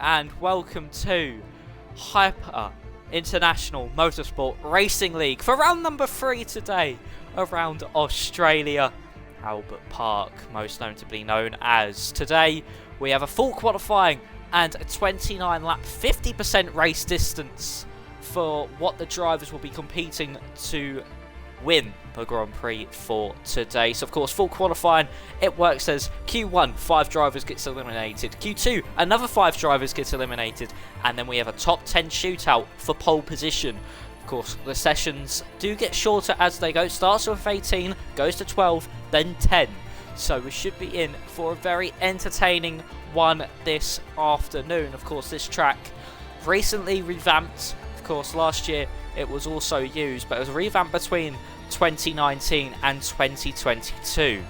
and welcome to Hyper International Motorsport Racing League for round number 3 today around Australia, Albert Park, most notably known as. Today we have a full qualifying and a 29 lap 50% race distance for what the drivers will be competing to win the Grand Prix for today. So of course, full qualifying, it works as Q1, 5 drivers gets eliminated, Q2, another 5 drivers gets eliminated, and then we have a top 10 shootout for pole position. Of course, the sessions do get shorter as they go. Starts with 18, goes to 12, then 10. So we should be in for a very entertaining one this afternoon. Of course, this track recently revamped. Of course, last year it was also used, but it was revamped between 2019 and 2022.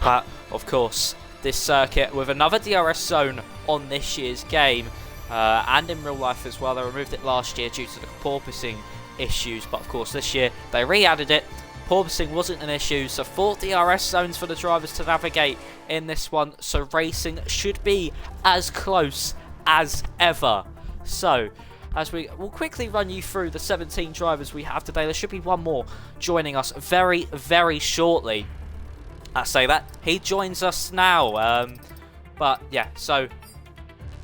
But of course, this circuit with another DRS zone on this year's game, and in real life as well. They removed it last year due to the porpoising issues, but of course this year they re-added it. Porpoising wasn't an issue, so 4 DRS zones for the drivers to navigate in this one, so racing should be as close as ever. So as we will quickly run you through the 17 drivers we have today. There should be one more joining us very, very shortly. I say that, he joins us now. But yeah, so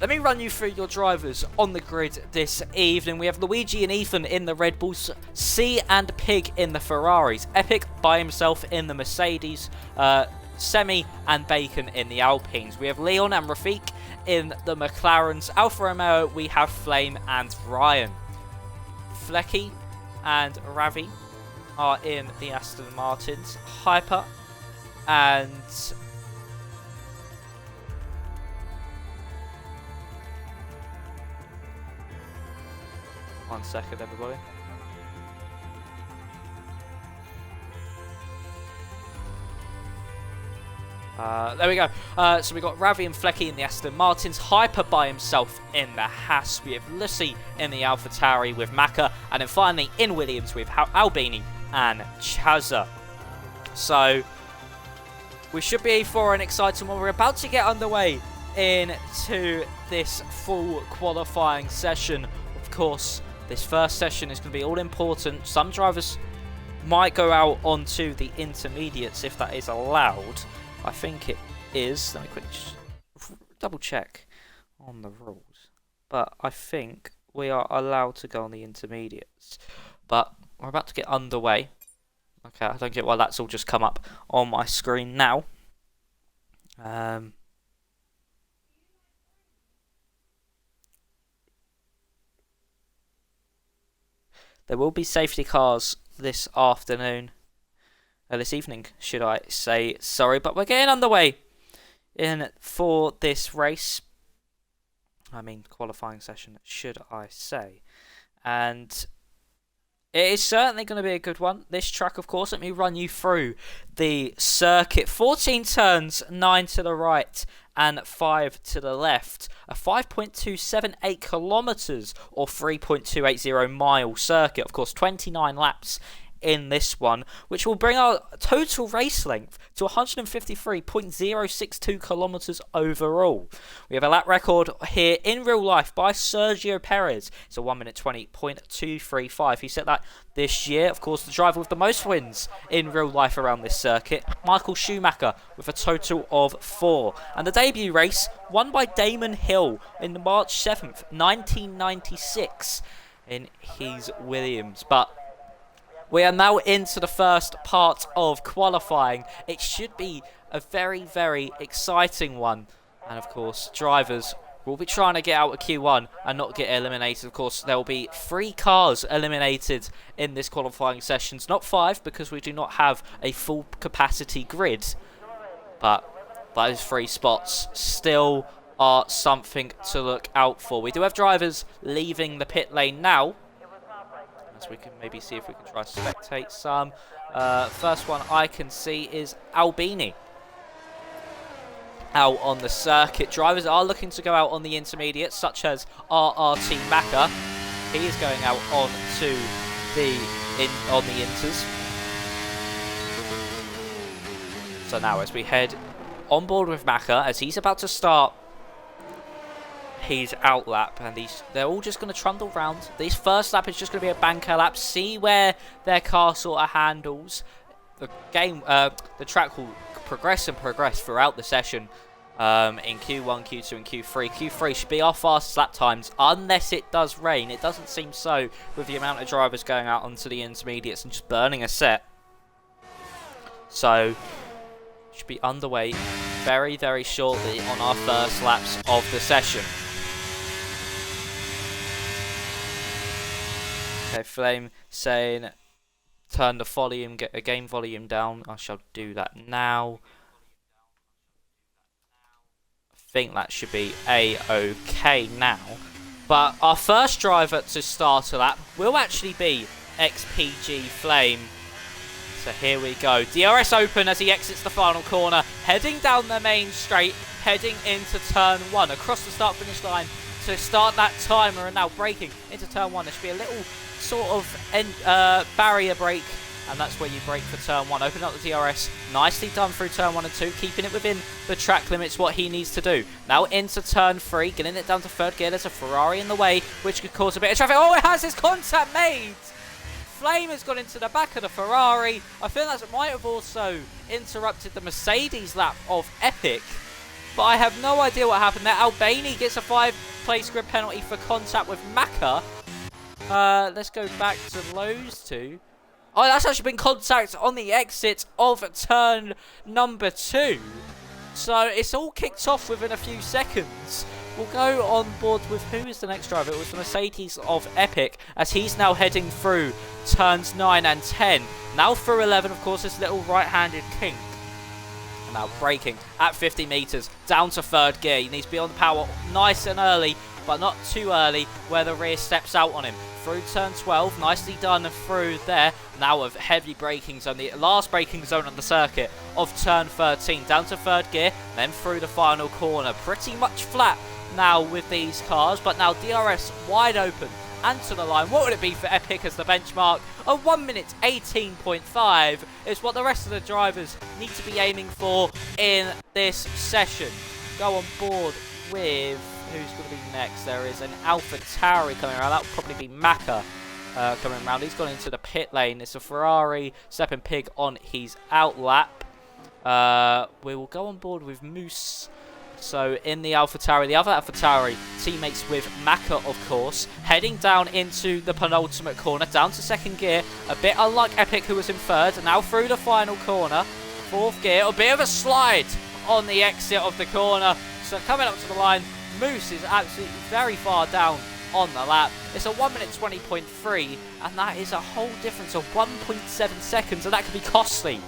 let me run you through your drivers on the grid this evening. We have Luigi and Ethan in the Red Bulls, C and Pig in the Ferraris, Epic by himself in the Mercedes, Semi and Bacon in the Alpines. We have Leon and Rafik in the McLarens. Alfa Romeo, we have Flame and Ryan. Flecky and Ravi are in the Aston Martins. Hyper and one second, everybody. There we go. So we got Ravi and Flecky in the Aston Martins, Hyper by himself in the Haas. We have Lucy in the AlphaTauri with Maka, and then finally in Williams with Albini and Chazza. So we should be for an exciting one. We're about to get underway into this full qualifying session. Of course, this first session is going to be all important. Some drivers might go out onto the intermediates if that is allowed. I think it is. Let me quickly double check on the rules. But I think we are allowed to go on the intermediates. But we're about to get underway. Okay, I don't get why that's all just come up on my screen now. There will be safety cars this afternoon. This evening, should I say. Sorry, but we're getting underway for this race. I mean, qualifying session, should I say. And it is certainly going to be a good one. This track, of course, let me run you through the circuit. 14 turns, 9 to the right and 5 to the left. A 5.278 kilometres or 3.280 mile circuit. Of course, 29 laps in this one, which will bring our total race length to 153.062 kilometers overall. We have a lap record here in real life by Sergio Perez. It's a 1:20.235. He set that this year. Of course, the driver with the most wins in real life around this circuit, Michael Schumacher, with a total of 4. And the debut race won by Damon Hill in March 7th, 1996 in his Williams. But we are now into the first part of qualifying. It should be a very, very exciting one. And of course, drivers will be trying to get out of Q1 and not get eliminated. Of course, there will be 3 cars eliminated in this qualifying sessions. Not 5, because we do not have a full capacity grid. But those 3 spots still are something to look out for. We do have drivers leaving the pit lane now, so we can maybe see if we can try to spectate some. First one I can see is Albini out on the circuit. Drivers are looking to go out on the intermediates, such as RRT Maka. He is going out on the inters. So now as we head on board with Maka, as he's about to start his outlap, and they're all just going to trundle round. This first lap is just going to be a banker lap. See where their car sort of handles. The track will progress throughout the session. In Q1, Q2 and Q3. Q3 should be our fastest lap times unless it does rain. It doesn't seem so with the amount of drivers going out onto the intermediates and just burning a set. So, should be underway very, very shortly on our first laps of the session. Okay, Flame saying turn the volume, get a game volume down. I shall do that now. I think that should be a-okay now. But our first driver to start a lap will actually be XPG Flame. So here we go. DRS open as he exits the final corner, heading down the main straight, heading into turn 1 across the start finish line to start that timer, and now braking into turn 1. There should be a little sort of barrier brake, and that's where you brake for turn 1. Open up the DRS, nicely done through turn 1 and 2, keeping it within the track limits, what he needs to do. Now into turn 3, getting it down to third gear. There's a Ferrari in the way, which could cause a bit of traffic. Oh, it has his contact made! Flame has gone into the back of the Ferrari. I think that might have also interrupted the Mercedes lap of Epic, but I have no idea what happened there. Albani gets a 5-place grid penalty for contact with Maka. Let's go back to those two. Oh, that's actually been contact on the exit of turn number 2. So it's all kicked off within a few seconds. We'll go on board with who is the next driver. It was the Mercedes of Epic, as he's now heading through turns 9 and 10. Now through 11, of course, this little right-handed kink. And now braking at 50 metres, down to third gear. He needs to be on the power nice and early, but not too early, where the rear steps out on him. Through turn 12, nicely done through there. Now of heavy braking zone, the last braking zone on the circuit of turn 13. Down to third gear, then through the final corner. Pretty much flat now with these cars, but now DRS wide open and to the line. What would it be for Epic as the benchmark? A 1 minute 18.5 is what the rest of the drivers need to be aiming for in this session. Go on board with who's going to be next. There is an AlphaTauri coming around. That will probably be Maka coming around. He's gone into the pit lane. It's a Ferrari stepping pig on his outlap. We will go on board with Moose. So in the AlphaTauri, the other AlphaTauri teammates with Maka, of course, heading down into the penultimate corner, down to second gear, a bit unlike Epic, who was in third, and now through the final corner, fourth gear, a bit of a slide on the exit of the corner. So coming up to the line, Moose is absolutely very far down on the lap. It's a 1 minute 20.3, and that is a whole difference of 1.7 seconds, and that could be costly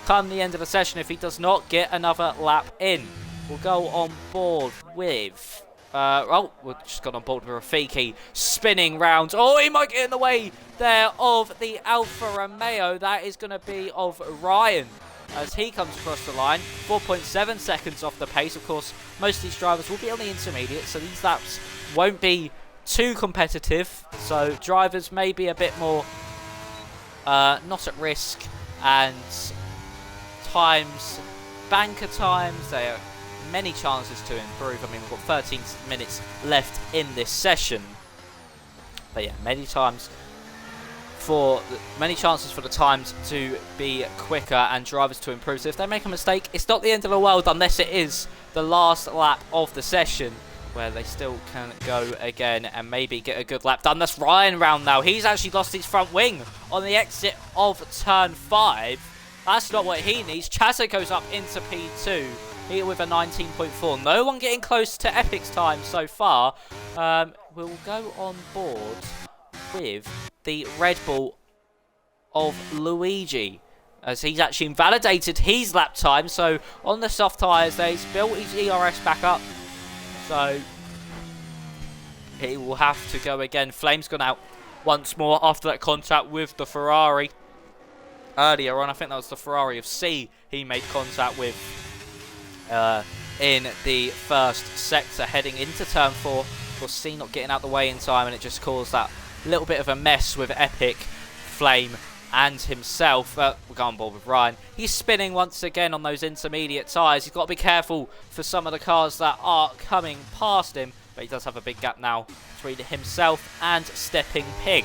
come the end of the session if he does not get another lap in. We'll go on board with... we've just got on board with Rafiki spinning round. Oh, he might get in the way there of the Alfa Romeo. That is going to be of Ryan as he comes across the line. 4.7 seconds off the pace. Of course, most of these drivers will be on the intermediate, so these laps won't be too competitive. So drivers may be a bit more not at risk, and banker times, they are many chances to improve. I mean, we've got 13 minutes left in this session, but yeah, many chances for the times to be quicker and drivers to improve. So if they make a mistake, it's not the end of the world, unless it is the last lap of the session, where they still can go again and maybe get a good lap done. That's Ryan round now. He's actually lost his front wing on the exit of turn 5. That's not what he needs. Chazo goes up into P2. Here with a 19.4. No one getting close to Epic's time so far. We'll go on board with the Red Bull of Luigi, as he's actually invalidated his lap time. So on the soft tyres, he's built his ERS back up. So he will have to go again. Flame's gone out once more after that contact with the Ferrari. Earlier on, I think that was the Ferrari of C he made contact with in the first sector, heading into turn 4. Of course, C not getting out the way in time, and it just caused that little bit of a mess with Epic, Flame, and himself. We'll go on board with Ryan. He's spinning once again on those intermediate tyres. He's got to be careful for some of the cars that are coming past him. but he does have a big gap now between himself and Stepping Pig.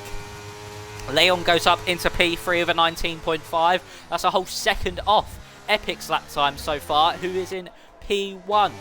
Leon goes up into P3 with a 19.5. That's a whole second off Epic's lap time so far, who is in P1.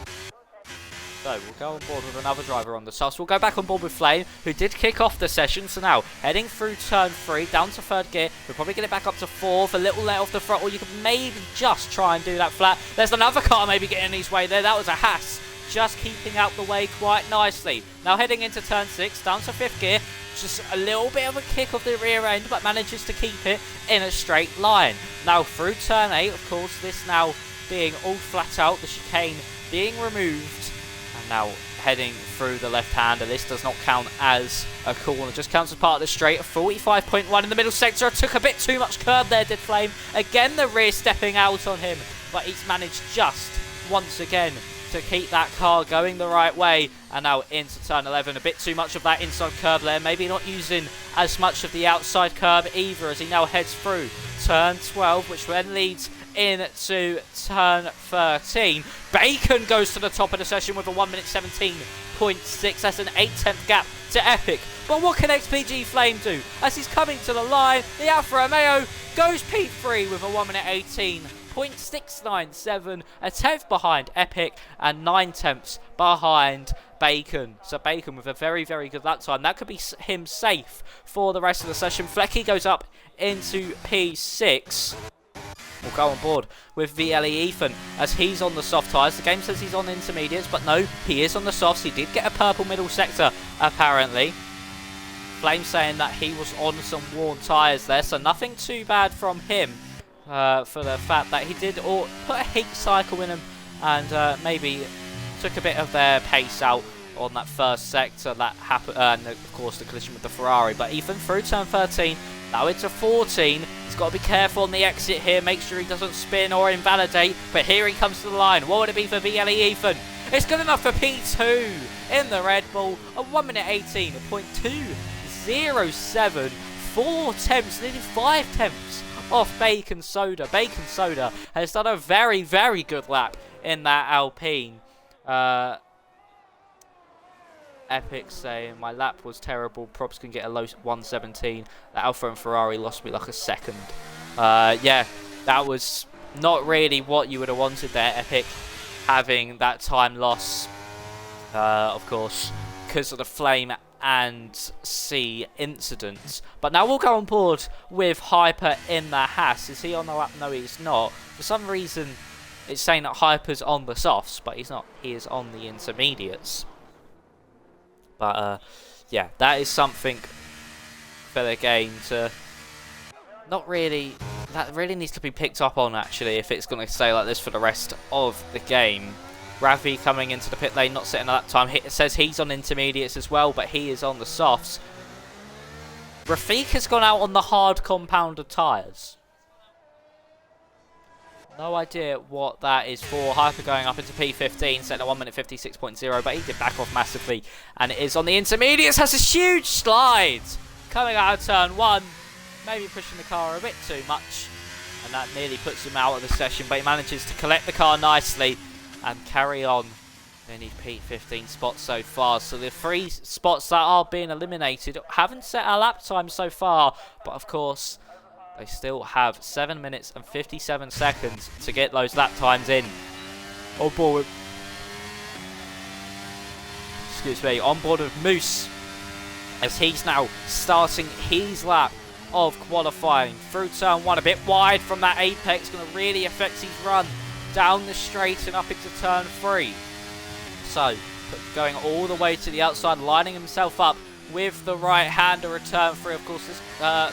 So we'll go on board with another driver on the softs. We'll go back on board with Flame, who did kick off the session. So now, heading through turn 3, down to 3rd gear. We'll probably get it back up to 4th, a little let off the throttle. You can maybe just try and do that flat. There's another car maybe getting in his way there. That was a Haas, just keeping out the way quite nicely. Now heading into turn 6, down to 5th gear. Just a little bit of a kick of the rear end, but manages to keep it in a straight line. Now through turn 8, of course, this now being all flat out, the chicane being removed. And now heading through the left-hander. This does not count as a corner, just counts as part of the straight. 45.1 in the middle sector. Took a bit too much curb there, did Flame. Again, the rear stepping out on him, but he's managed just once again to keep that car going the right way. And now into turn 11, a bit too much of that inside curb there, maybe not using as much of the outside curb either, as he now heads through turn 12, which then leads into turn 13. Bacon goes to the top of the session with a 1 minute 17.6. That's an 8/10 gap to Epic. But what can XPG Flame do? As he's coming to the line, the Alfa Romeo goes P3 with a 1 minute 18.697, a 10th behind Epic and 9/10 behind Bacon. So Bacon with a very, very good lap time. That could be him safe for the rest of the session. Flecky goes up into P6. We'll go on board with VLE Ethan as he's on the soft tyres. The game says he's on intermediates, but no, he is on the softs. He did get a purple middle sector, apparently. Flame saying that he was on some worn tyres there, so nothing too bad from him for the fact that he did put a heat cycle in him and maybe took a bit of their pace out on that first sector that happened, and of course the collision with the Ferrari. But Ethan through turn 13, now into 14. He's got to be careful on the exit here, make sure he doesn't spin or invalidate. But here he comes to the line. What would it be for VLE Ethan? It's good enough for P2 in the Red Bull. A 1 minute 18.207. 4/10, nearly 5/10 off Bacon Soda. Bacon Soda has done a very, very good lap in that Alpine. Epic saying my lap was terrible. Probs can get a low 117. The Alfa and Ferrari lost me like a second. Yeah, that was not really what you would have wanted there, Epic, having that time loss, of course, because of the Flame and C incidents. But now we'll go on board with Hyper in the Haas. Is he on the lap? No, he's not. For some reason, it's saying that Hyper's on the softs, but he's not. He is on the intermediates. But, yeah, that is something for the game to not really... That really needs to be picked up on, actually, if it's going to stay like this for the rest of the game. Ravi coming into the pit lane, not setting a lap time. It says he's on intermediates as well, but he is on the softs. Rafiq has gone out on the hard compounded tyres. No idea what that is for. Hyper going up into P15, setting a 1 minute 56.0, but he did back off massively. And it is on the intermediates, has a huge slide coming out of turn 1. Maybe pushing the car a bit too much. And that nearly puts him out of the session, but he manages to collect the car nicely and carry on in his P15 spots so far. So the 3 spots that are being eliminated haven't set a lap time so far, but of course they still have 7 minutes and 57 seconds to get those lap times in. On board with, on board with Moose, as he's now starting his lap of qualifying through turn 1, a bit wide from that apex, going to really affect his run down the straight and up into turn 3. So going all the way to the outside, lining himself up with the right-hander at turn 3. Of course, this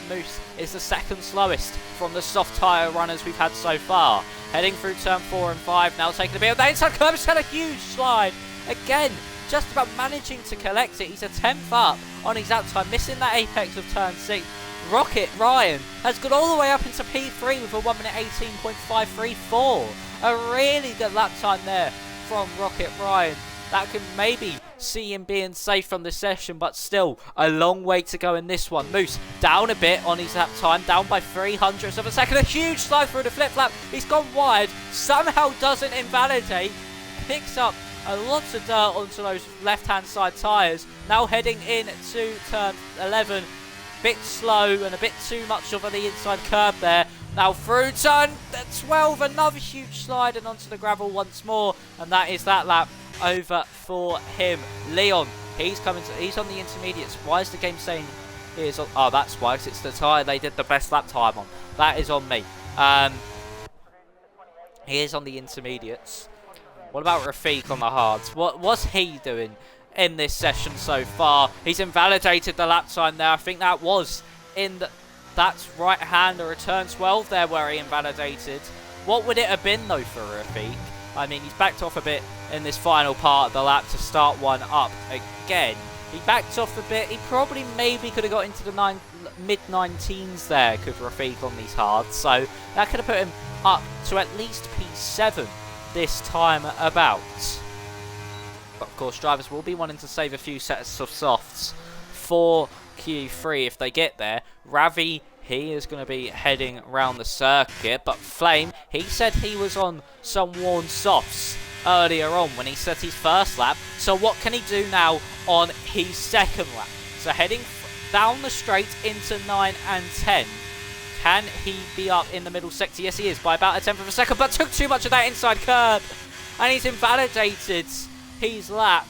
Moose is the second slowest from the soft tyre runners we've had so far. Heading through turn 4 and 5, now taking a bit of the inside curb. He's had a huge slide. Again, just about managing to collect it. He's a 10th up on his out time, missing that apex of turn 6. Rocket Ryan has gone all the way up into P3 with a 1 minute 18.534. A really good lap time there from Rocket Ryan. That can maybe see him being safe from the session, but still a long way to go in this one. Moose down a bit on his lap time, down by 300ths of a second. A huge slide through the flip flap. He's gone wide, somehow doesn't invalidate, picks up a lot of dirt onto those left-hand side tyres. Now heading into turn 11. Bit slow and a bit too much over the inside curb there. Now through turn 12, another huge slide and onto the gravel once more. And that is that lap over for him. Leon, he's on the intermediates. Why is the game saying he is on? Oh, that's why, 'cause it's the tyre they did the best lap time on. That is on me. He is on the intermediates. What about Rafiq on the hards? What's he doing in this session so far? He's invalidated the lap time there. I think that was in that's right-hander return 12 there where he invalidated. What would it have been though for Rafiq? I mean, he's backed off a bit in this final part of the lap to start one up again. He backed off a bit. He probably maybe could have got into the mid-19s there, could Rafiq on these hards. So that could have put him up to at least P7 this time about. But of course, drivers will be wanting to save a few sets of softs for Q3 if they get there. Ravi, he is going to be heading around the circuit, but Flame, he said he was on some worn softs earlier on when he set his first lap. So what can he do now on his second lap? So heading down the straight into 9 and 10. Can he be up in the middle sector? Yes, he is, by about a tenth of a second, but took too much of that inside curb. And he's invalidated his lap.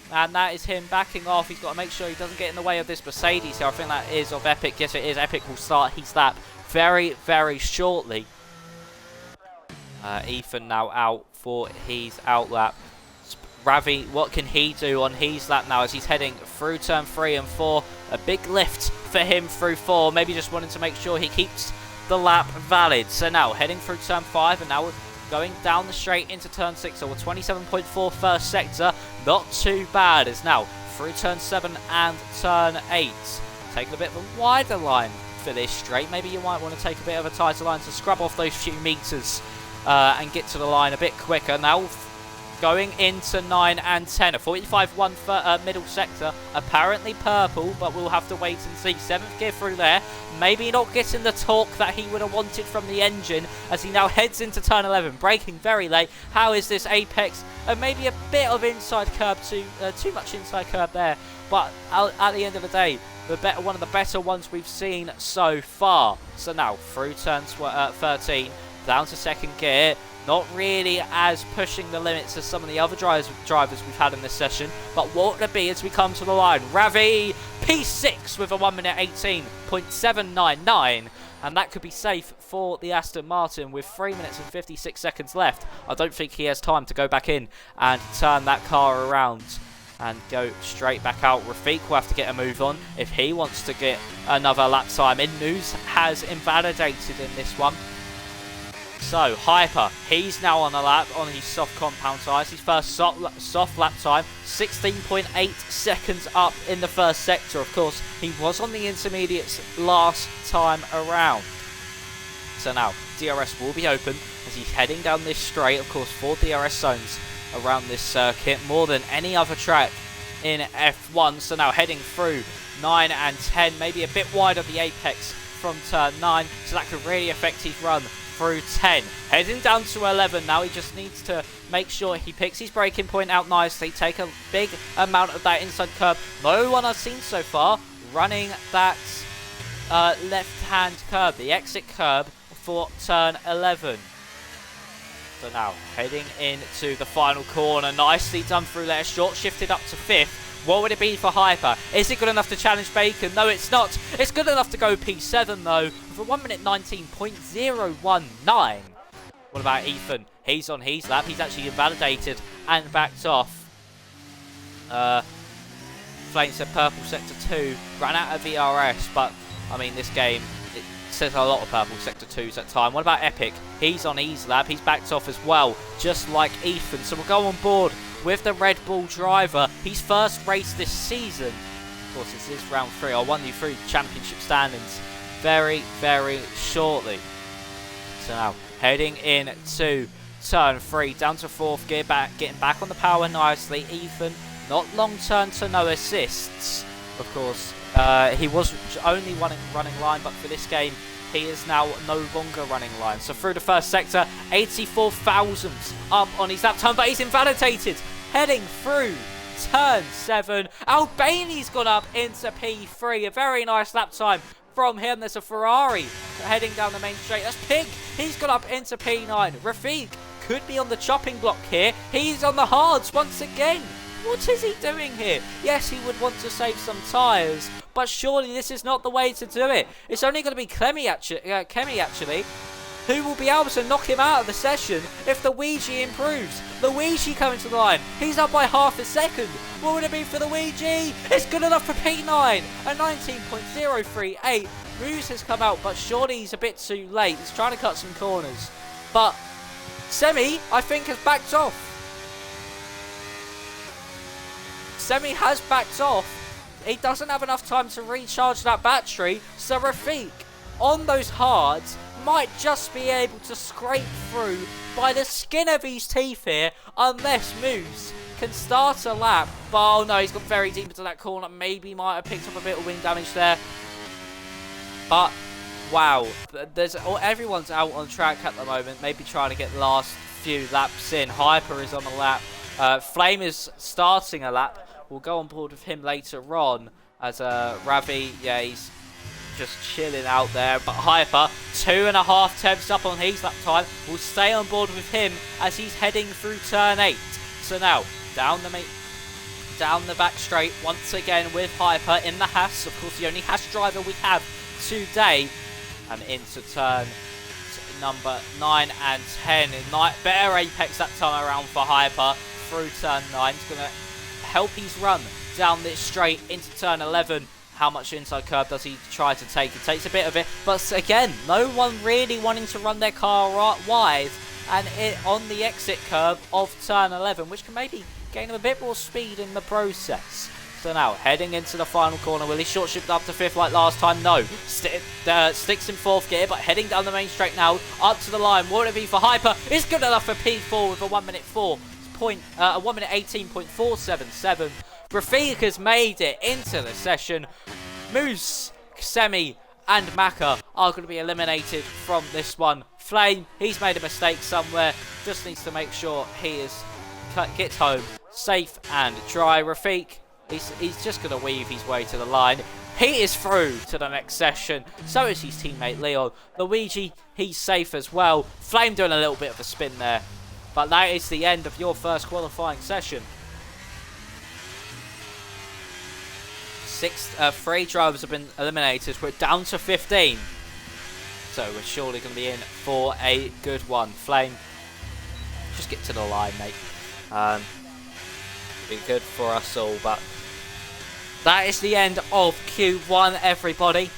And that is him backing off. He's got to make sure he doesn't get in the way of this Mercedes here. I think that is of Epic. Yes, it is. Epic will start his lap very, very shortly. Ethan now out for his out lap. Ravi, what can he do on his lap now as he's heading through turn 3 and 4? A big lift for him through 4. Maybe just wanting to make sure he keeps the lap valid. So now heading through turn 5 and now we're going down the straight into turn 6. So we're 27.4 first sector. Not too bad. It's now through turn 7 and turn 8. Taking a bit of a wider line for this straight. Maybe you might want to take a bit of a tighter line to scrub off those few meters and get to the line a bit quicker. Now going into 9 and 10. A 45-1 for middle sector. Apparently purple, but we'll have to wait and see. 7th gear through there. Maybe not getting the torque that he would have wanted from the engine as he now heads into turn 11. Braking very late. How is this Apex? Maybe a bit of inside curb, too much inside curb there. But at the end of the day, one of the better ones we've seen so far. So now through turn 13, down to 2nd gear. Not really as pushing the limits as some of the other drivers we've had in this session. But what would it be as we come to the line? Ravi, P6 with a 1 minute 18.799. And that could be safe for the Aston Martin with 3 minutes and 56 seconds left. I don't think he has time to go back in and turn that car around and go straight back out. Rafiq will have to get a move on if he wants to get another lap time in. News has invalidated in this one. So, Hyper, he's now on a lap on his soft compound tyres. His first soft lap time, 16.8 seconds up in the first sector. Of course, he was on the intermediates last time around. So now, DRS will be open as he's heading down this straight. Of course, 4 DRS zones around this circuit, more than any other track in F1. So now heading through 9 and 10, maybe a bit wide of the apex from turn 9. So that could really affect his run through 10. Heading down to 11 now. He just needs to make sure he picks his braking point out nicely, take a big amount of that inside curb. No one I've seen so far running that left-hand curb, the exit curb for turn 11. So now heading into the final corner, nicely done through there, short shifted up to 5th. What would it be for Hyper? Is it good enough to challenge Bacon? No, it's not. It's good enough to go P7, though, for 1 minute 19.019. What about Ethan? He's on his lap. He's actually invalidated and backed off. Flame said purple sector 2. Ran out of VRS, but, I mean, this game, it says a lot of purple sector 2s at time. What about Epic? He's on his lap. He's backed off as well, just like Ethan. So we'll go on board with the Red Bull driver, his first race this season. Of course, this is round 3. I'll run you through championship standings very, very shortly. So now, heading in to turn 3, down to 4th gear, getting back on the power nicely. Ethan, not long turn to no assists. Of course, he was only running line, but for this game, he is now no longer running line. So through the first sector, 84 thousandths up on his lap time, but he's invalidated heading through turn 7. Albani's gone up into P3. A very nice lap time from him. There's a Ferrari heading down the main straight. That's Pig. He's gone up into P9. Rafiq could be on the chopping block here. He's on the hards once again. What is he doing here? Yes, he would want to save some tyres, but surely this is not the way to do it. It's only going to be Kemi actually, who will be able to knock him out of the session if the Ouija improves. Luigi coming to the line. He's up by half a second. What would it be for the Ouija? It's good enough for P9. A 19.038. Moose has come out, but surely he's a bit too late. He's trying to cut some corners. But Semi, I think, has backed off. Semi has backed off. He doesn't have enough time to recharge that battery. So Rafiq, on those hards, might just be able to scrape through by the skin of his teeth here, unless Moose can start a lap. But oh no, he's got very deep into that corner. Maybe might have picked up a bit of wing damage there. But wow, everyone's out on track at the moment. Maybe trying to get the last few laps in. Hyper is on the lap. Flame is starting a lap. We'll go on board with him later on as Ravi, yeah, he's just chilling out there. But Hyper, 2.5 tenths up on his lap time. We'll stay on board with him as he's heading through turn 8. So now, down the back straight once again with Hyper in the Haas. Of course, the only Haas driver we have today. And into turn number 9 and 10. Better apex that time around for Hyper through turn 9. He's going to help his run down this straight into turn 11. How much inside curve does he try to take? He takes a bit of it, but again, no one really wanting to run their car wide and on the exit curve of turn 11, which can maybe gain him a bit more speed in the process. So now, heading into the final corner, will he short shift up to 5th like last time? No. Sticks in 4th gear, but heading down the main straight now, up to the line. What would it be for Hyper? It's good enough for P4 with a 1 minute 1 minute 18.477. Rafiq has made it into the session. Moose, Semi, and Maka are going to be eliminated from this one. Flame, he's made a mistake somewhere. Just needs to make sure he gets home safe and dry. Rafiq, he's just going to weave his way to the line. He is through to the next session. So is his teammate Leon. Luigi, he's safe as well. Flame doing a little bit of a spin there. But that is the end of your first qualifying session. 3 drivers have been eliminated. We're down to 15. So we're surely going to be in for a good one. Flame, just get to the line, mate. Be good for us all. But that is the end of Q1, everybody.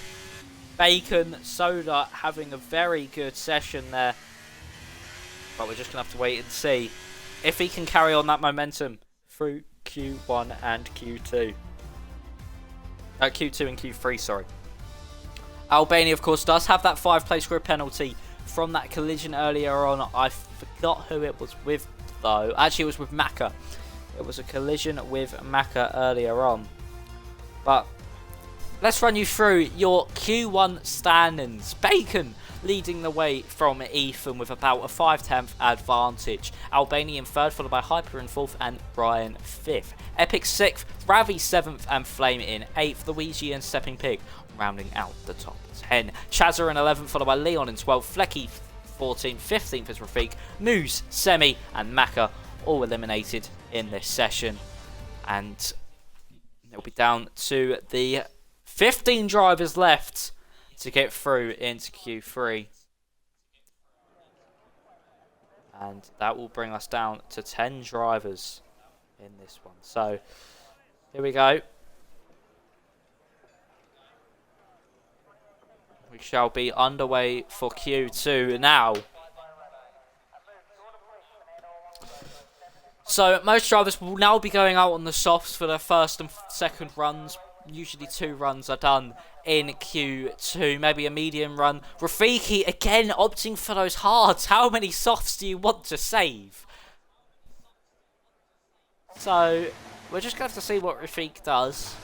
Bacon Soda having a very good session there. But we're just going to have to wait and see if he can carry on that momentum through Q1 and Q2. Q2 and Q3, sorry. Albania, of course, does have that 5-place grid penalty from that collision earlier on. I forgot who it was with, though. Actually, it was with Maka. It was a collision with Maka earlier on. But let's run you through your Q1 standings. Bacon leading the way from Ethan with about a 5/10 advantage. Albania in 3rd, followed by Hyper in 4th and Brian 5th. Epic 6th, Ravi 7th and Flame in 8th. Luigi and Stepping Pig rounding out the top 10. Chazza in 11th, followed by Leon in 12th. Flecky 14th, 15th is Rafiq. Moose, Semi and Maka all eliminated in this session. And it'll be down to the 15 drivers left to get through into Q3. And that will bring us down to 10 drivers in this one. So, here we go. We shall be underway for Q2 now. So, most drivers will now be going out on the softs for their first and second runs. Usually 2 runs are done in Q2, maybe a medium run. Rafiki again opting for those hards. How many softs do you want to save? So we're just going to have to see what Rafiq does.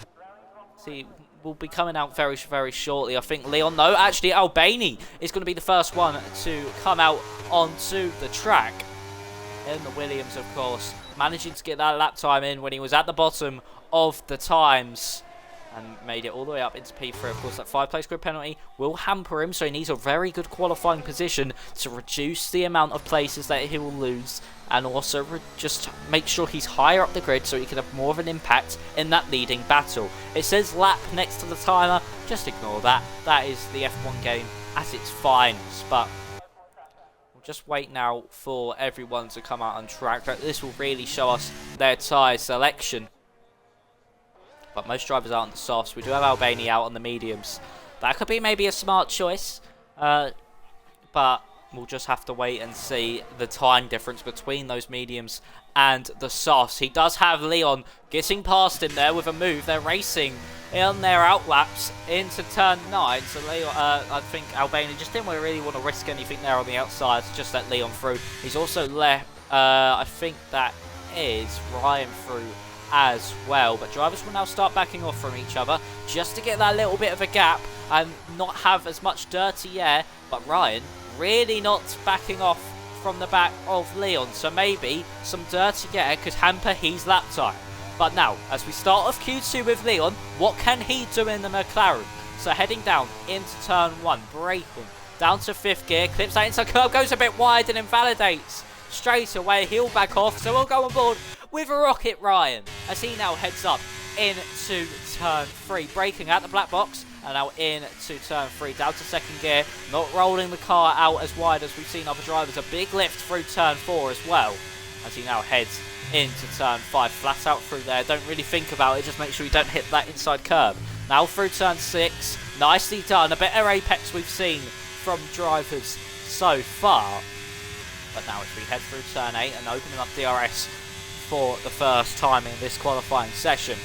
See, we'll be coming out very, very shortly. I think Leon, no, actually Albani is going to be the first one to come out onto the track. In the Williams, of course. managing to get that lap time in when he was at the bottom of the times and made it all the way up into P3. Of course, that 5-place grid penalty will hamper him, so he needs a very good qualifying position to reduce the amount of places that he will lose, and also just make sure he's higher up the grid so he can have more of an impact in that leading battle. It says lap next to the timer, just ignore that. That is the F1 game at its finest, but we'll just wait now for everyone to come out on track. This will really show us their tyre selection. But most drivers are on the softs. We do have Albania out on the mediums. That could be maybe a smart choice, but we'll just have to wait and see the time difference between those mediums and the softs. He does have Leon getting past him there with a move. They're racing on their outlaps into turn 9. So Leon, I think Albania just didn't really want to risk anything there on the outside. Just let Leon through. He's also left, I think that is Ryan through as well, but drivers will now start backing off from each other just to get that little bit of a gap and not have as much dirty air. But Ryan really not backing off from the back of Leon, so maybe some dirty air could hamper his lap time. But now, as we start off Q2 with Leon, what can he do in the McLaren? So heading down into turn 1, braking down to 5th gear, clips that into curb, goes a bit wide and invalidates straight away. He'll back off, so we'll go on board with Rocket Ryan as he now heads up into turn 3, braking at the black box, and now into turn 3, down to 2nd gear, not rolling the car out as wide as we've seen other drivers. A big lift through turn 4 as well, as he now heads into turn 5, flat out through there. Don't really think about it, just make sure you don't hit that inside curb. Now through turn 6, nicely done. A better apex we've seen from drivers so far. But now as we head through turn 8 and opening up DRS for the first time in this qualifying session,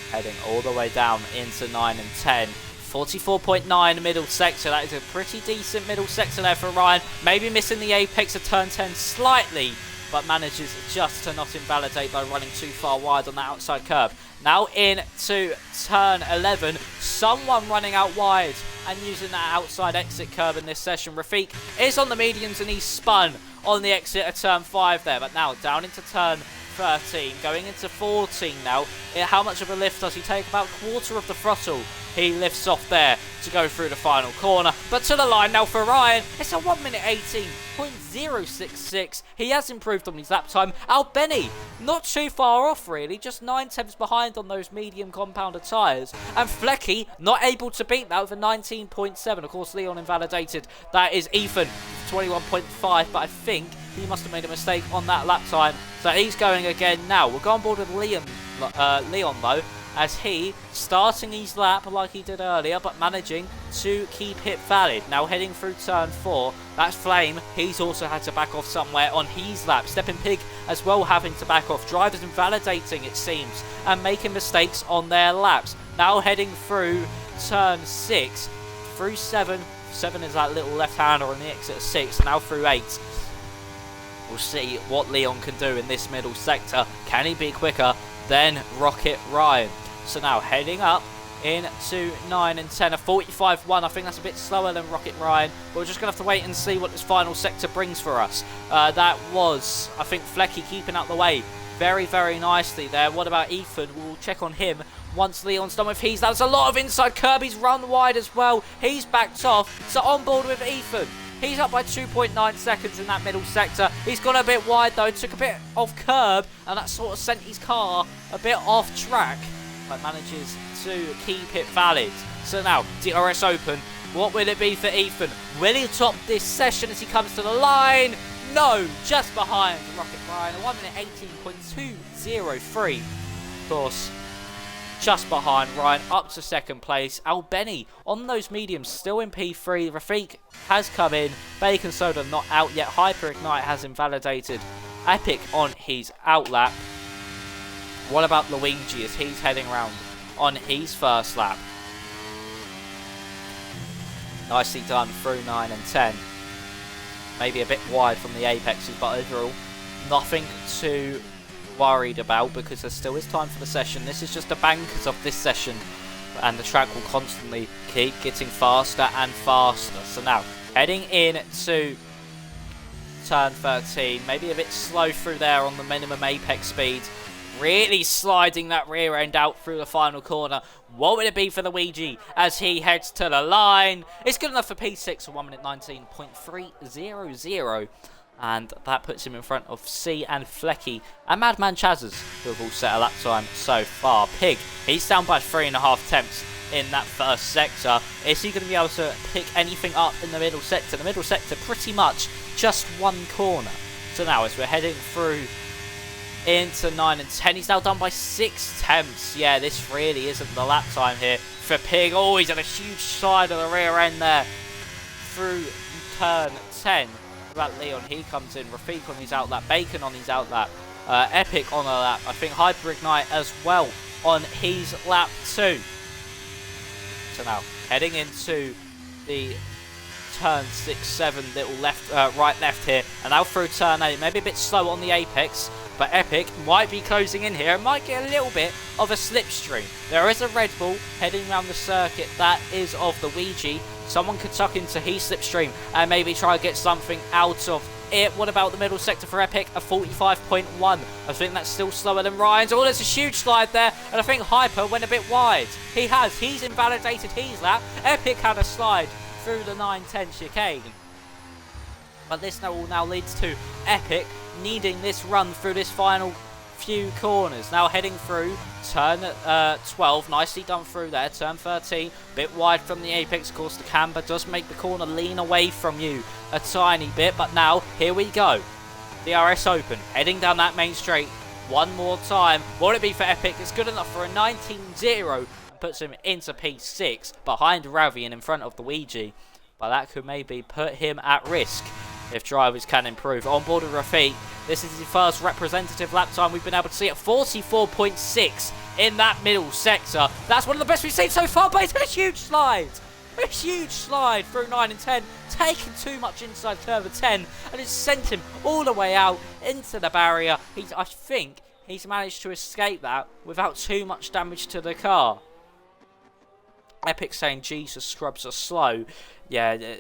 heading all the way down into 9 and 10. 44.9 middle sector. That is a pretty decent middle sector there for Ryan. Maybe missing the apex of turn 10 slightly, but manages just to not invalidate by running too far wide on that outside curb. Now into turn 11, someone running out wide and using that outside exit curb in this session. Rafiq is on the mediums and he's spun on the exit of turn 5 there, but now down into turn 13, going into 14 now. How much of a lift does he take? About a quarter of the throttle. He lifts off there to go through the final corner, but to the line now for Ryan. It's a 1 minute 18.066. He has improved on his lap time. Albeni not too far off really, just 9/10 behind on those medium compounder tyres, and Flecky not able to beat that with a 19.7. Of course, Leon invalidated. That is Ethan 21.5, but I think he must have made a mistake on that lap time, so he's going again now. We'll go on board with Leon though, as he starting his lap like he did earlier, but managing to keep it valid. Now heading through turn 4, that's Flame. He's also had to back off somewhere on his lap. Stepping Pig as well having to back off. Drivers invalidating, it seems, and making mistakes on their laps. Now heading through turn 6, through 7. 7 is that little left-hander on the exit of 6, now through 8. We'll see what Leon can do in this middle sector. Can he be quicker than Rocket Ryan? So now heading up into 9 and 10, a 45.1. I think that's a bit slower than Rocket Ryan, but we're just going to have to wait and see what this final sector brings for us. That was, I think, Flecky keeping out the way very, very nicely there. What about Ethan? We'll check on him once Leon's done with his. That was a lot of inside curb. He's run wide as well. He's backed off, so on board with Ethan. He's up by 2.9 seconds in that middle sector. He's gone a bit wide though, took a bit of curb, and that sort of sent his car a bit off track, but manages to keep it valid. So now, DRS open. What will it be for Ethan? Will he top this session as he comes to the line? No, just behind Rocket Ryan, a 1 minute 18.203. Of course, just behind Ryan, up to 2nd place. Albeni on those mediums, still in P3. Rafiq has come in. Bacon Soda not out yet. Hyper Ignite has invalidated Epic on his outlap. What about Luigi as he's heading around on his first lap? Nicely done through 9 and 10. Maybe a bit wide from the apexes, but overall, nothing too worried about because there still is time for the session. This is just the bankers of this session, and the track will constantly keep getting faster and faster. So now heading in to turn 13. Maybe a bit slow through there on the minimum apex speed. Really sliding that rear end out through the final corner. What would it be for the Ouija as he heads to the line? It's good enough for P6 for 1 minute 19.300. And that puts him in front of C and Flecky and Madman Chazers, who have all set a lap time so far. Pig, he's down by 3.5 attempts in that first sector. Is he going to be able to pick anything up in the middle sector? The middle sector pretty much just one corner. So now as we're heading through into 9 and 10, he's now done by 6 attempts. Yeah, this really isn't the lap time here for Pig. Oh, he's had a huge slide of the rear end there through turn 10. About Leon, he comes in. Rafik on his outlap, Bacon on his outlap, Epic on a lap. I think Hyper Ignite as well on his lap 2. So now heading into the turn 6, 7, little left, right, left here, and now through turn 8. Maybe a bit slow on the apex, but Epic might be closing in here and might get a little bit of a slipstream. There is a Red Bull heading around the circuit that is of the Ouija. Someone could tuck into his slipstream and maybe try to get something out of it. What about the middle sector for Epic? A 45.1. I think that's still slower than Ryan's. Oh, there's a huge slide there, and I think Hyper went a bit wide. He's invalidated his lap. Epic had a slide through the 9-10 chicane. But this now leads to Epic needing this run through this final few corners. Now heading through turn 12, nicely done through there. Turn 13, bit wide from the apex. Of course, the camber does make the corner lean away from you a tiny bit, but now here we go. DRS open, heading down that main straight one more time. What would it be for Epic? It's good enough for a 19.0 and puts him into P6 behind Ravi and in front of the Ouija, but that could maybe put him at risk if drivers can improve. On board with Rafik, this is his first representative lap time we've been able to see at 44.6 in that middle sector. That's one of the best we've seen so far, but it's a huge slide. A huge slide through 9 and 10, taking too much inside curve of 10, and it's sent him all the way out into the barrier. I think he's managed to escape that without too much damage to the car. Epic saying Jesus scrubs are slow. Yeah,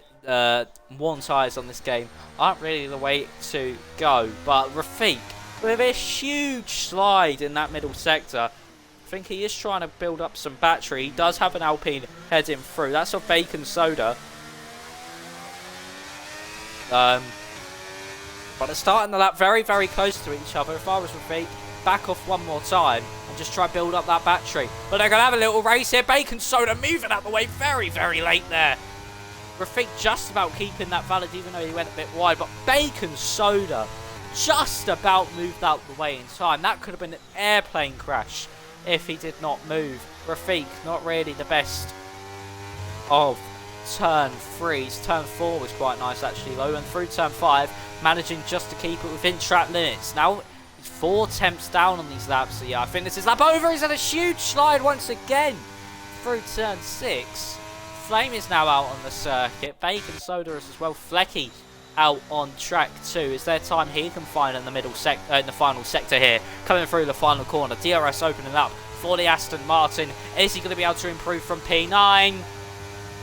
worn tyres on this game aren't really the way to go. But Rafik with a huge slide in that middle sector. I think he is trying to build up some battery. He does have an Alpine heading through. That's a Bacon Soda. But they're starting the lap very, very close to each other. If I was Rafik, back off one more time and just try build up that battery. But they're going to have a little race here. Bacon Soda moving out the way very, very late there. Rafik just about keeping that valid, even though he went a bit wide. But Bacon Soda just about moved out the way in time. That could have been an airplane crash if he did not move. Rafik, not really the best of turn 3. Turn 4 was quite nice actually though. And through turn 5, managing just to keep it within track limits. Now, 4 attempts down on these laps. So yeah, I think this is lap over. He's had a huge slide once again through turn 6. Flame is now out on the circuit. Bacon Soda is as well. Flecky out on track 2. Is there time he can find in the middle in the final sector here? Coming through the final corner. DRS opening up for the Aston Martin. Is he going to be able to improve from P9?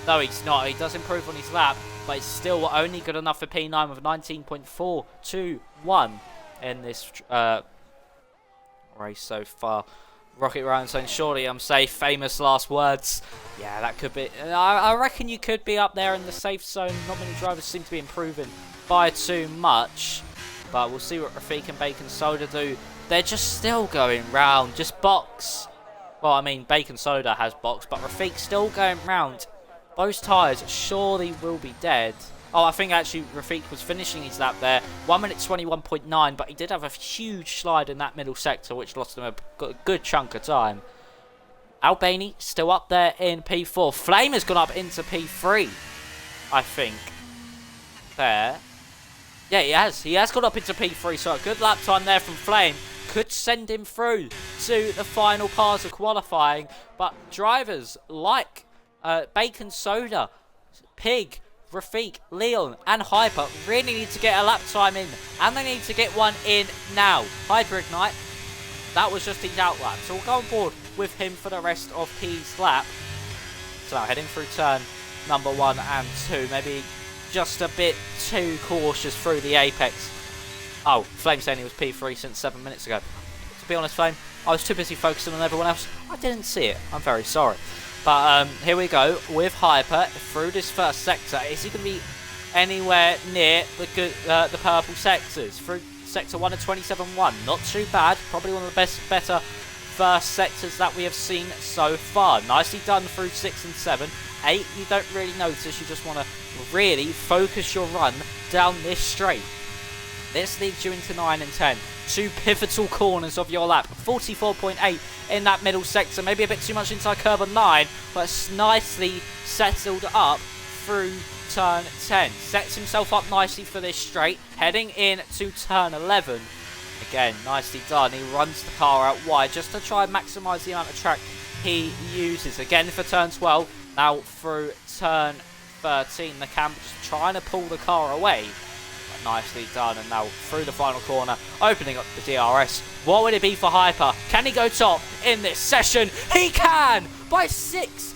No, he's not. He does improve on his lap, but it's still only good enough for P9 with 19.421 in this race so far. Rocket Ryan saying, surely I'm safe. Famous last words. Yeah, that could be. I reckon you could be up there in the safe zone. Not many drivers seem to be improving by too much. But we'll see what Rafik and Bacon Soda do. They're just still going round. Just box. Well, I mean, Bacon Soda has box, but Rafik's still going round. Those tyres surely will be dead. Oh, I think actually Rafik was finishing his lap there. 1 minute 21.9, but he did have a huge slide in that middle sector, which lost him a good chunk of time. Albany still up there in P4. Flame has gone up into P3, I think. There. Yeah, he has. He has gone up into P3, so a good lap time there from Flame. Could send him through to the final part of qualifying. But drivers like Bacon Soda, Pig, Rafik, Leon and Hyper really need to get a lap time in, and they need to get one in now. Hyper Ignite, that was just his out lap, so we'll go on board with him for the rest of his lap. So now heading through turn number 1 and 2, maybe just a bit too cautious through the apex. Oh, Flame saying he was P3 since 7 minutes ago. To be honest, Flame, I was too busy focusing on everyone else. I didn't see it. I'm very sorry. But here we go with Hyper through this first sector. Is he going to be anywhere near the purple sectors? Through sector 1 and 27-1. Not too bad. Probably one of the better first sectors that we have seen so far. Nicely done through 6 and 7. 8, you don't really notice. You just want to really focus your run down this straight. This leads you into 9 and 10. Two pivotal corners of your lap. 44.8 in that middle sector. Maybe a bit too much inside curb on 9, but it's nicely settled up through turn 10. Sets himself up nicely for this straight. Heading in to turn 11. Again, nicely done. He runs the car out wide just to try and maximise the amount of track he uses. Again for turn 12. Now through turn 13. The camp just trying to pull the car away. Nicely done, and now through the final corner, opening up the DRS. What would it be for Hyper? Can he go top in this session? He can! By 6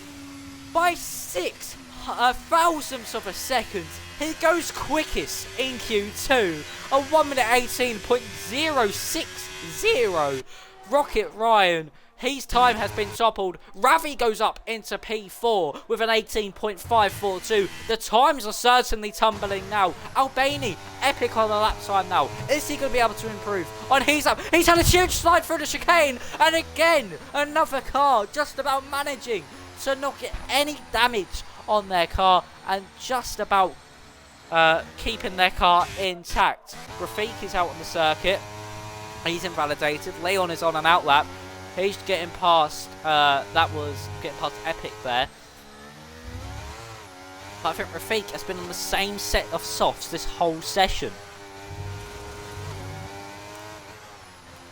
thousandths of a second. He goes quickest in Q2. A 1 minute 18.060. Rocket Ryan. His time has been toppled. Ravi goes up into P4 with an 18.542. The times are certainly tumbling now. Albani, epic on the lap time now. Is he going to be able to improve on his lap? He's had a huge slide through the chicane. And again, another car just about managing to not get any damage on their car. And just about keeping their car intact. Rafiq is out on the circuit. He's invalidated. Leon is on an outlap. He's getting past, getting past Epic there. But I think Rafiq has been on the same set of softs this whole session.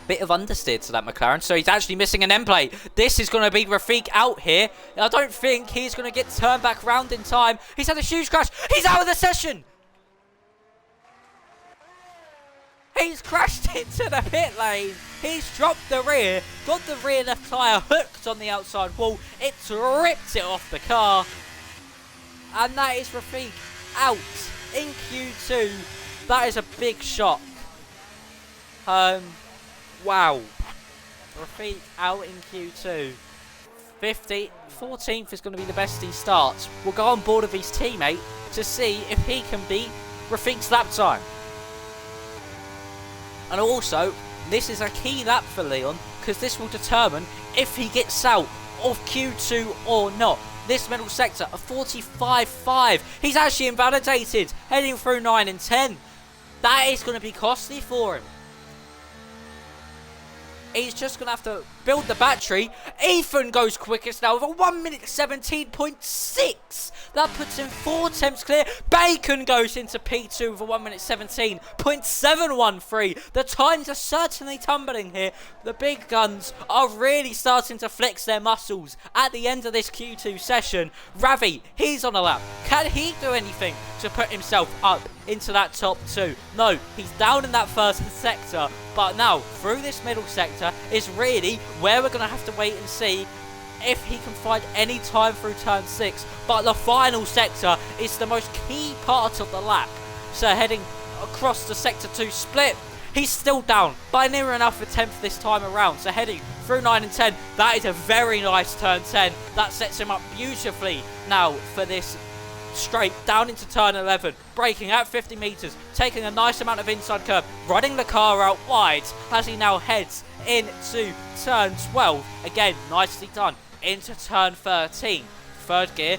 Bit of understeer to that McLaren, so he's actually missing an end plate. This is going to be Rafiq out here. I don't think he's going to get turned back round in time. He's had a huge crash. He's out of the session. He's crashed into the pit lane. He's dropped the rear, got the rear left tyre hooked on the outside wall. It's ripped it off the car. And that is Rafiq out in Q2. That is a big shock. Wow. Rafiq out in Q2. 14th is going to be the best he starts. We'll go on board with his teammate to see if he can beat Rafiq's lap time. And also, this is a key lap for Leon, because this will determine if he gets out of Q2 or not. This middle sector, a 45.5. He's actually invalidated, heading through 9 and 10. That is going to be costly for him. He's just going to have to build the battery. Ethan goes quickest now with a 1 minute 17.6. That puts him 4 attempts clear. Bacon goes into P2 with a 1 minute 17.713. The times are certainly tumbling here. The big guns are really starting to flex their muscles at the end of this Q2 session. Ravi, he's on a lap. Can he do anything to put himself up into that top 2? No, he's down in that first sector. But now, through this middle sector is really where we're going to have to wait and see if he can find any time through turn 6. But the final sector is the most key part of the lap. So heading across the sector 2 split, he's still down by near enough a 10th this time around. So heading through 9 and 10, that is a very nice turn 10. That sets him up beautifully now for this straight down into turn 11, braking at 50 metres, taking a nice amount of inside curve, running the car out wide as he now heads into turn 12. Again, nicely done. Into turn 13. Third gear.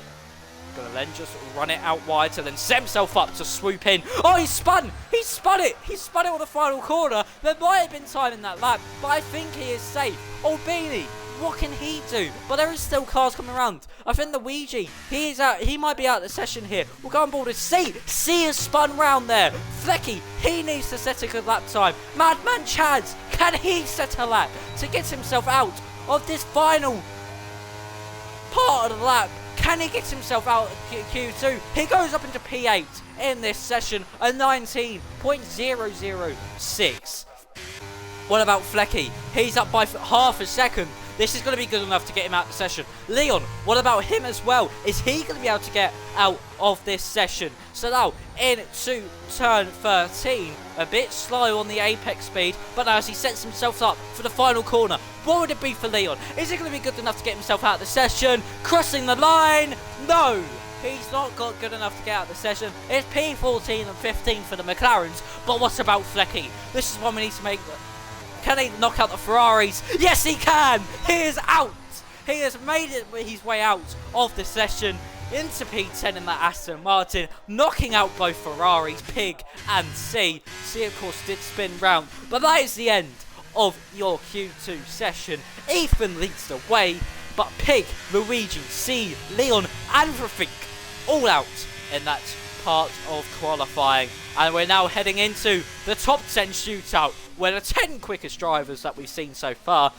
Gonna then just run it out wide to then set himself up to swoop in. Oh, he spun! He spun it! He spun it on the final corner. There might have been time in that lap, but I think he is safe. Albini, what can he do? But there is still cars coming around. I think the Ouija, he is out. He might be out of the session here. We'll go on board with C. C has spun round there. Flecky, he needs to set a good lap time. Madman Chads, can he set a lap to get himself out of this final part of the lap? Can he get himself out of Q2? He goes up into P8 in this session, a 19.006. What about Flecky? He's up by half a second. This is going to be good enough to get him out of the session. Leon, what about him as well? Is he going to be able to get out of this session? So now, into turn 13. A bit slow on the apex speed, but now as he sets himself up for the final corner, what would it be for Leon? Is it going to be good enough to get himself out of the session? Crossing the line? No! He's not got good enough to get out of the session. It's P14 and 15 for the McLarens, but what about Flecky? This is what we need to make. Can he knock out the Ferraris? Yes, he can! He is out! He has made it his way out of the session into P10 in that Aston Martin, knocking out both Ferraris, Pig and C. C, of course, did spin round, but that is the end of your Q2 session. Ethan leads the way, but Pig, Luigi, C, Leon and Rafik all out in that part of qualifying. And we're now heading into the top 10 shootout, where the 10 quickest drivers that we've seen so far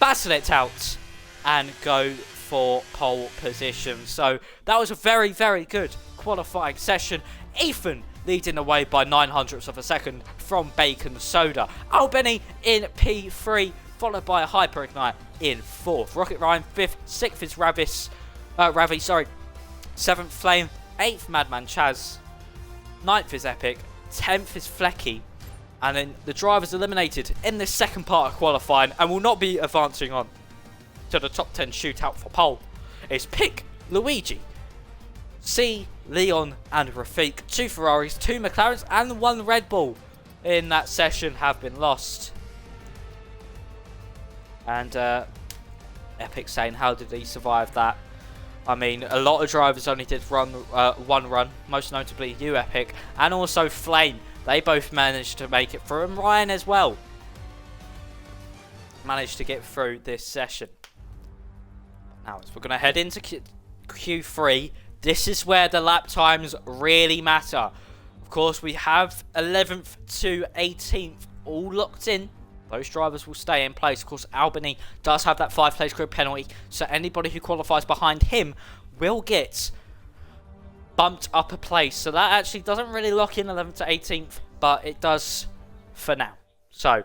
battle it out and go for pole position. So that was a very, very good qualifying session. Ethan leading the way by 900ths of a second from Bacon Soda. Albany in P3, followed by a Hyper Ignite in 4th. Rocket Ryan 5th, 6th is Ravi, 7th Flame, 8th Madman Chaz, 9th is Epic, 10th is Flecky, and then the drivers eliminated in this second part of qualifying and will not be advancing on to the top 10 shootout for pole is Pig, Luigi, C, Leon and Rafik. 2 Ferraris, 2 McLarens and 1 Red Bull in that session have been lost. And Epic saying, how did he survive that? I mean, a lot of drivers only did one run, most notably you, Epic, and also Flame. They both managed to make it through, and Ryan as well managed to get through this session. Now, as we're going to head into Q3, this is where the lap times really matter. Of course, we have 11th to 18th all locked in. Those drivers will stay in place. Of course, Albany does have that 5-place grid penalty, so anybody who qualifies behind him will get bumped up a place. So that actually doesn't really lock in 11th to 18th, but it does for now. So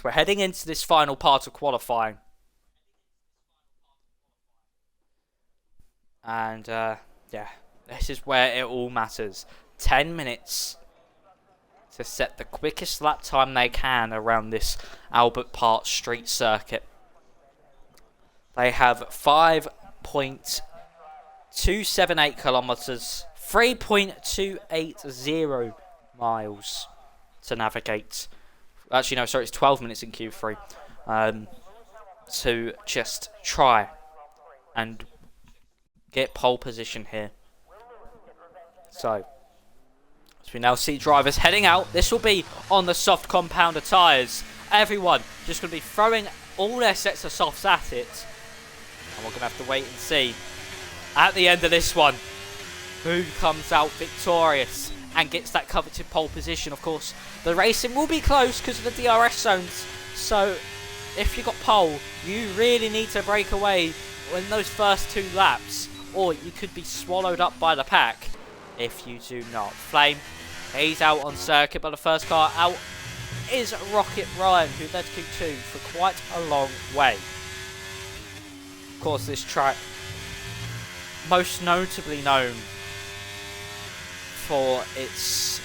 we're heading into this final part of qualifying. And, yeah, this is where it all matters. 10 minutes to set the quickest lap time they can around this Albert Park street circuit. They have 5.278 kilometers, 3.280 miles to navigate. Actually, no, sorry, it's 12 minutes in Q3 to just try and get pole position here. So, as we now see drivers heading out, this will be on the soft compounder tyres. Everyone just going to be throwing all their sets of softs at it. And we're going to have to wait and see at the end of this one who comes out victorious and gets that coveted pole position. Of course, the racing will be close because of the DRS zones. So, if you got pole, you really need to break away in those first 2 laps, or you could be swallowed up by the pack if you do not. Flame, he's out on circuit, but the first car out is Rocket Ryan, who led Q2 for quite a long way. Of course, this track most notably known for its,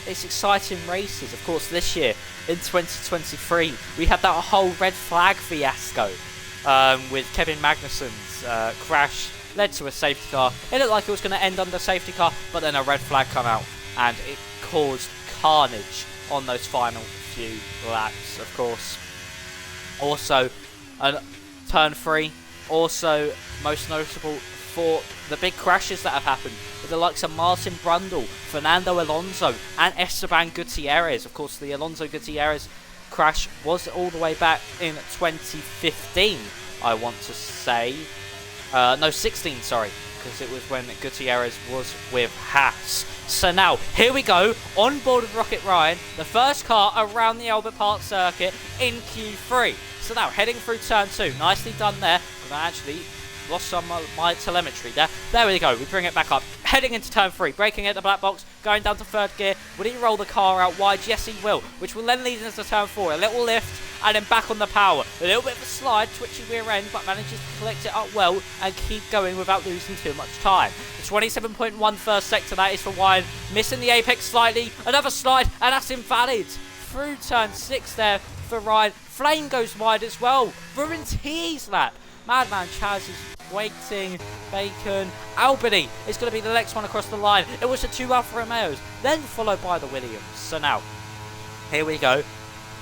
its exciting races. Of course, this year in 2023, we had that whole red flag fiasco with Kevin Magnussen's crash. Led to a safety car. It looked like it was going to end under safety car, but then a red flag come out and it caused carnage on those final few laps. Of course, also turn 3, also most notable for the big crashes that have happened with the likes of Martin Brundle, Fernando Alonso and Esteban Gutierrez. Of course, the Alonso Gutierrez crash was all the way back in 2015, I want to say. No, 16, sorry, because it was when Gutierrez was with Haas. So now, here we go, on board with Rocket Ryan, the first car around the Albert Park circuit in Q3. So now, heading through turn 2, nicely done there, but I actually lost some of my telemetry there. There we go, we bring it back up. Heading into turn 3, braking at the black box, going down to 3rd gear. Will he roll the car out wide? Yes, he will, which will then lead into turn 4. A little lift, and then back on the power. A little bit of a slide, twitchy rear end, but manages to collect it up well and keep going without losing too much time. The 27.1 first sector, that is for Ryan, missing the apex slightly, another slide, and that's invalid. Through turn 6 there for Ryan. Flame goes wide as well, ruins his lap. Madman Chaz is waiting. Bacon. Albany is going to be the next one across the line. It was the 2 Alfa Romeos, then followed by the Williams. So now, here we go.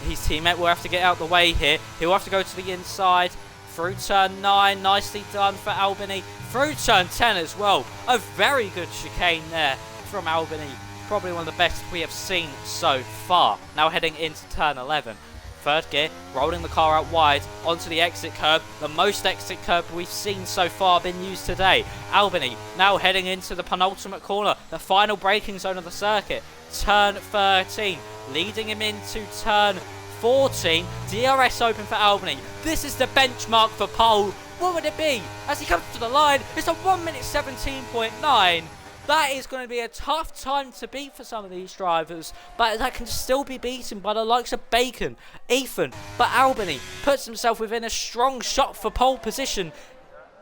His teammate will have to get out the way here. He'll have to go to the inside. Through turn 9, nicely done for Albany. Through turn 10 as well. A very good chicane there from Albany. Probably one of the best we have seen so far. Now heading into turn 11. Third gear, rolling the car out wide onto the exit curb. The most exit curb we've seen so far been used today. Albany now heading into the penultimate corner, the final braking zone of the circuit. Turn 13, leading him into turn 14. DRS open for Albany. This is the benchmark for pole. What would it be? As he comes to the line, it's a 1 minute 17.9. That is going to be a tough time to beat for some of these drivers, but that can still be beaten by the likes of Bacon, Ethan. But Albany puts himself within a strong shot for pole position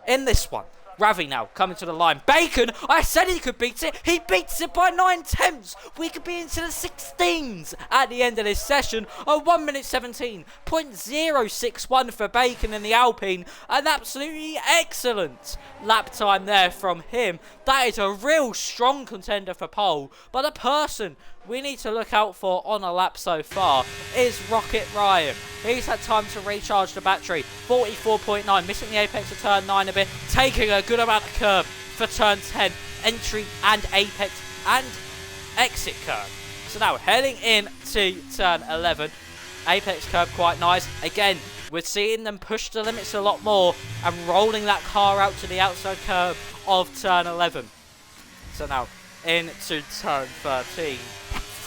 in this one. Ravi now coming to the line. Bacon, I said he could beat it. He beats it by 9/10. We could be into the 16s at the end of this session. A 1 minute 17.061 for Bacon in the Alpine. An absolutely excellent lap time there from him. That is a real strong contender for pole. But the person we need to look out for on a lap so far is Rocket Ryan. He's had time to recharge the battery. 44.9, missing the apex of turn 9 a bit, taking a good amount of curb for turn 10, entry and apex and exit curb. So now heading in to turn 11, apex curb quite nice. Again, we're seeing them push the limits a lot more and rolling that car out to the outside curb of turn 11. So now into turn 13.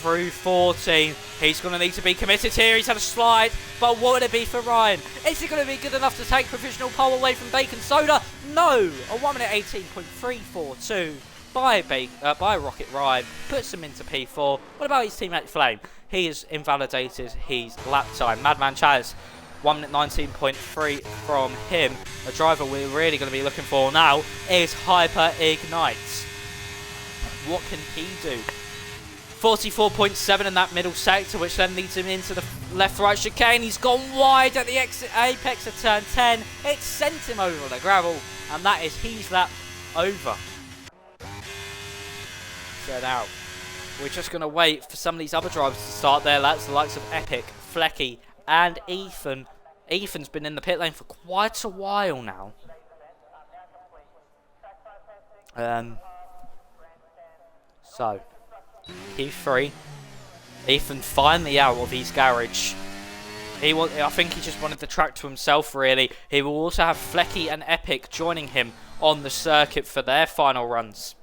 Through 14, he's going to need to be committed here. He's had a slide, but what would it be for Ryan? Is he going to be good enough to take provisional pole away from Bacon Soda? No! A 1 minute 18.342 by Rocket Ryan puts him into P4. What about his teammate Flame? He has invalidated his lap time. Madman Chaz, 1 minute 19.3 from him. A driver we're really going to be looking for now is Hyper Ignite. What can he do? 44.7 in that middle sector, which then leads him into the left-right chicane. He's gone wide at the exit apex of turn 10. It sent him over the gravel, and that is his lap over. So now, we're just going to wait for some of these other drivers to start their laps, the likes of Epic, Flecky, and Ethan. Ethan's been in the pit lane for quite a while now. So, P3. Ethan finally out of his garage. I think he just wanted the track to himself, really. He will also have Flecky and Epic joining him on the circuit for their final runs.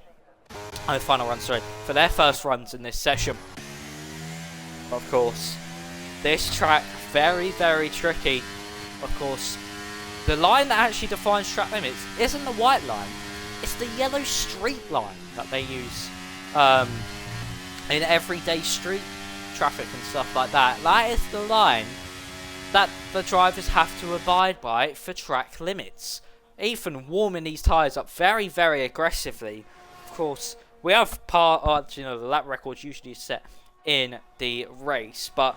For their first runs in this session. Of course, this track, very, very tricky. Of course, the line that actually defines track limits isn't the white line. It's the yellow street line that they use in everyday street traffic and stuff like that. That is the line that the drivers have to abide by for track limits. Ethan warming these tyres up very, very aggressively. Of course, we have the lap records usually set in the race, but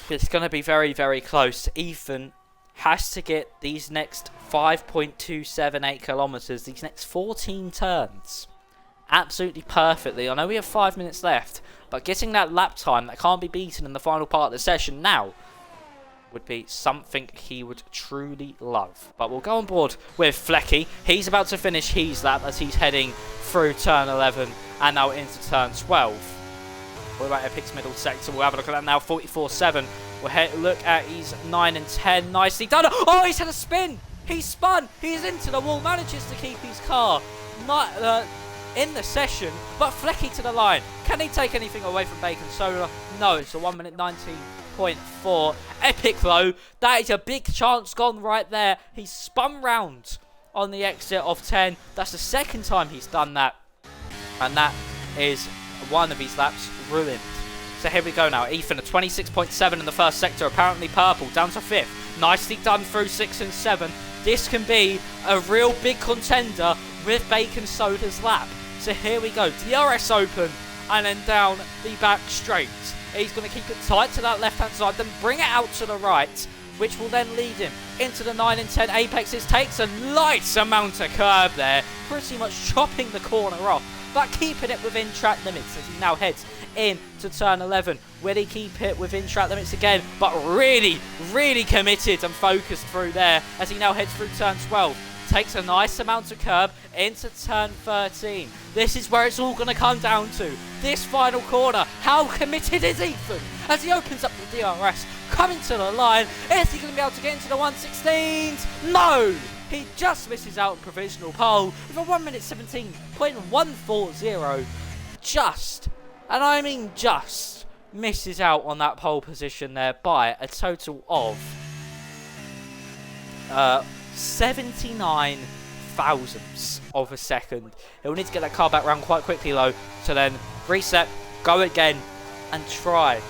it's going to be very, very close. Ethan has to get these next 5.278 kilometers, these next 14 turns, absolutely perfectly. I know we have 5 minutes left, but getting that lap time that can't be beaten in the final part of the session now would be something he would truly love. But we'll go on board with Flecky. He's about to finish his lap as he's heading through turn 11 and now into turn 12. What about Epic's middle sector? We'll have a look at that now. 44.7. We'll look at his 9 and 10. Nicely done. Oh, he's had a spin. He's spun. He's into the wall. Manages to keep his car not in the session, but Flecky to the line. Can he take anything away from Bacon Soda? No, it's a 1 minute 19.4. Epic though, that is a big chance gone right there. He's spun round on the exit of 10. That's the second time he's done that, and that is one of his laps ruined. So here we go now. Ethan, a 26.7 in the first sector, apparently purple, down to 5th. Nicely done through 6 and 7. This can be a real big contender with Bacon Soda's lap. So here we go. DRS open and then down the back straight. He's going to keep it tight to that left-hand side, then bring it out to the right, which will then lead him into the 9 and 10 apexes. Takes a nice amount of curb there, pretty much chopping the corner off, but keeping it within track limits as he now heads into turn 11. Will he keep it within track limits again? But really, really committed and focused through there as he now heads through turn 12. Takes a nice amount of curb into turn 13. This is where it's all going to come down to. This final corner. How committed is Ethan as he opens up the DRS, coming to the line? Is he going to be able to get into the 116s? No! He just misses out on provisional pole with a 1 minute 17.140. Just, and I mean just, misses out on that pole position there by a total of 79 thousandths of a second. He'll need to get that car back round quite quickly though, to then reset, go again, and try.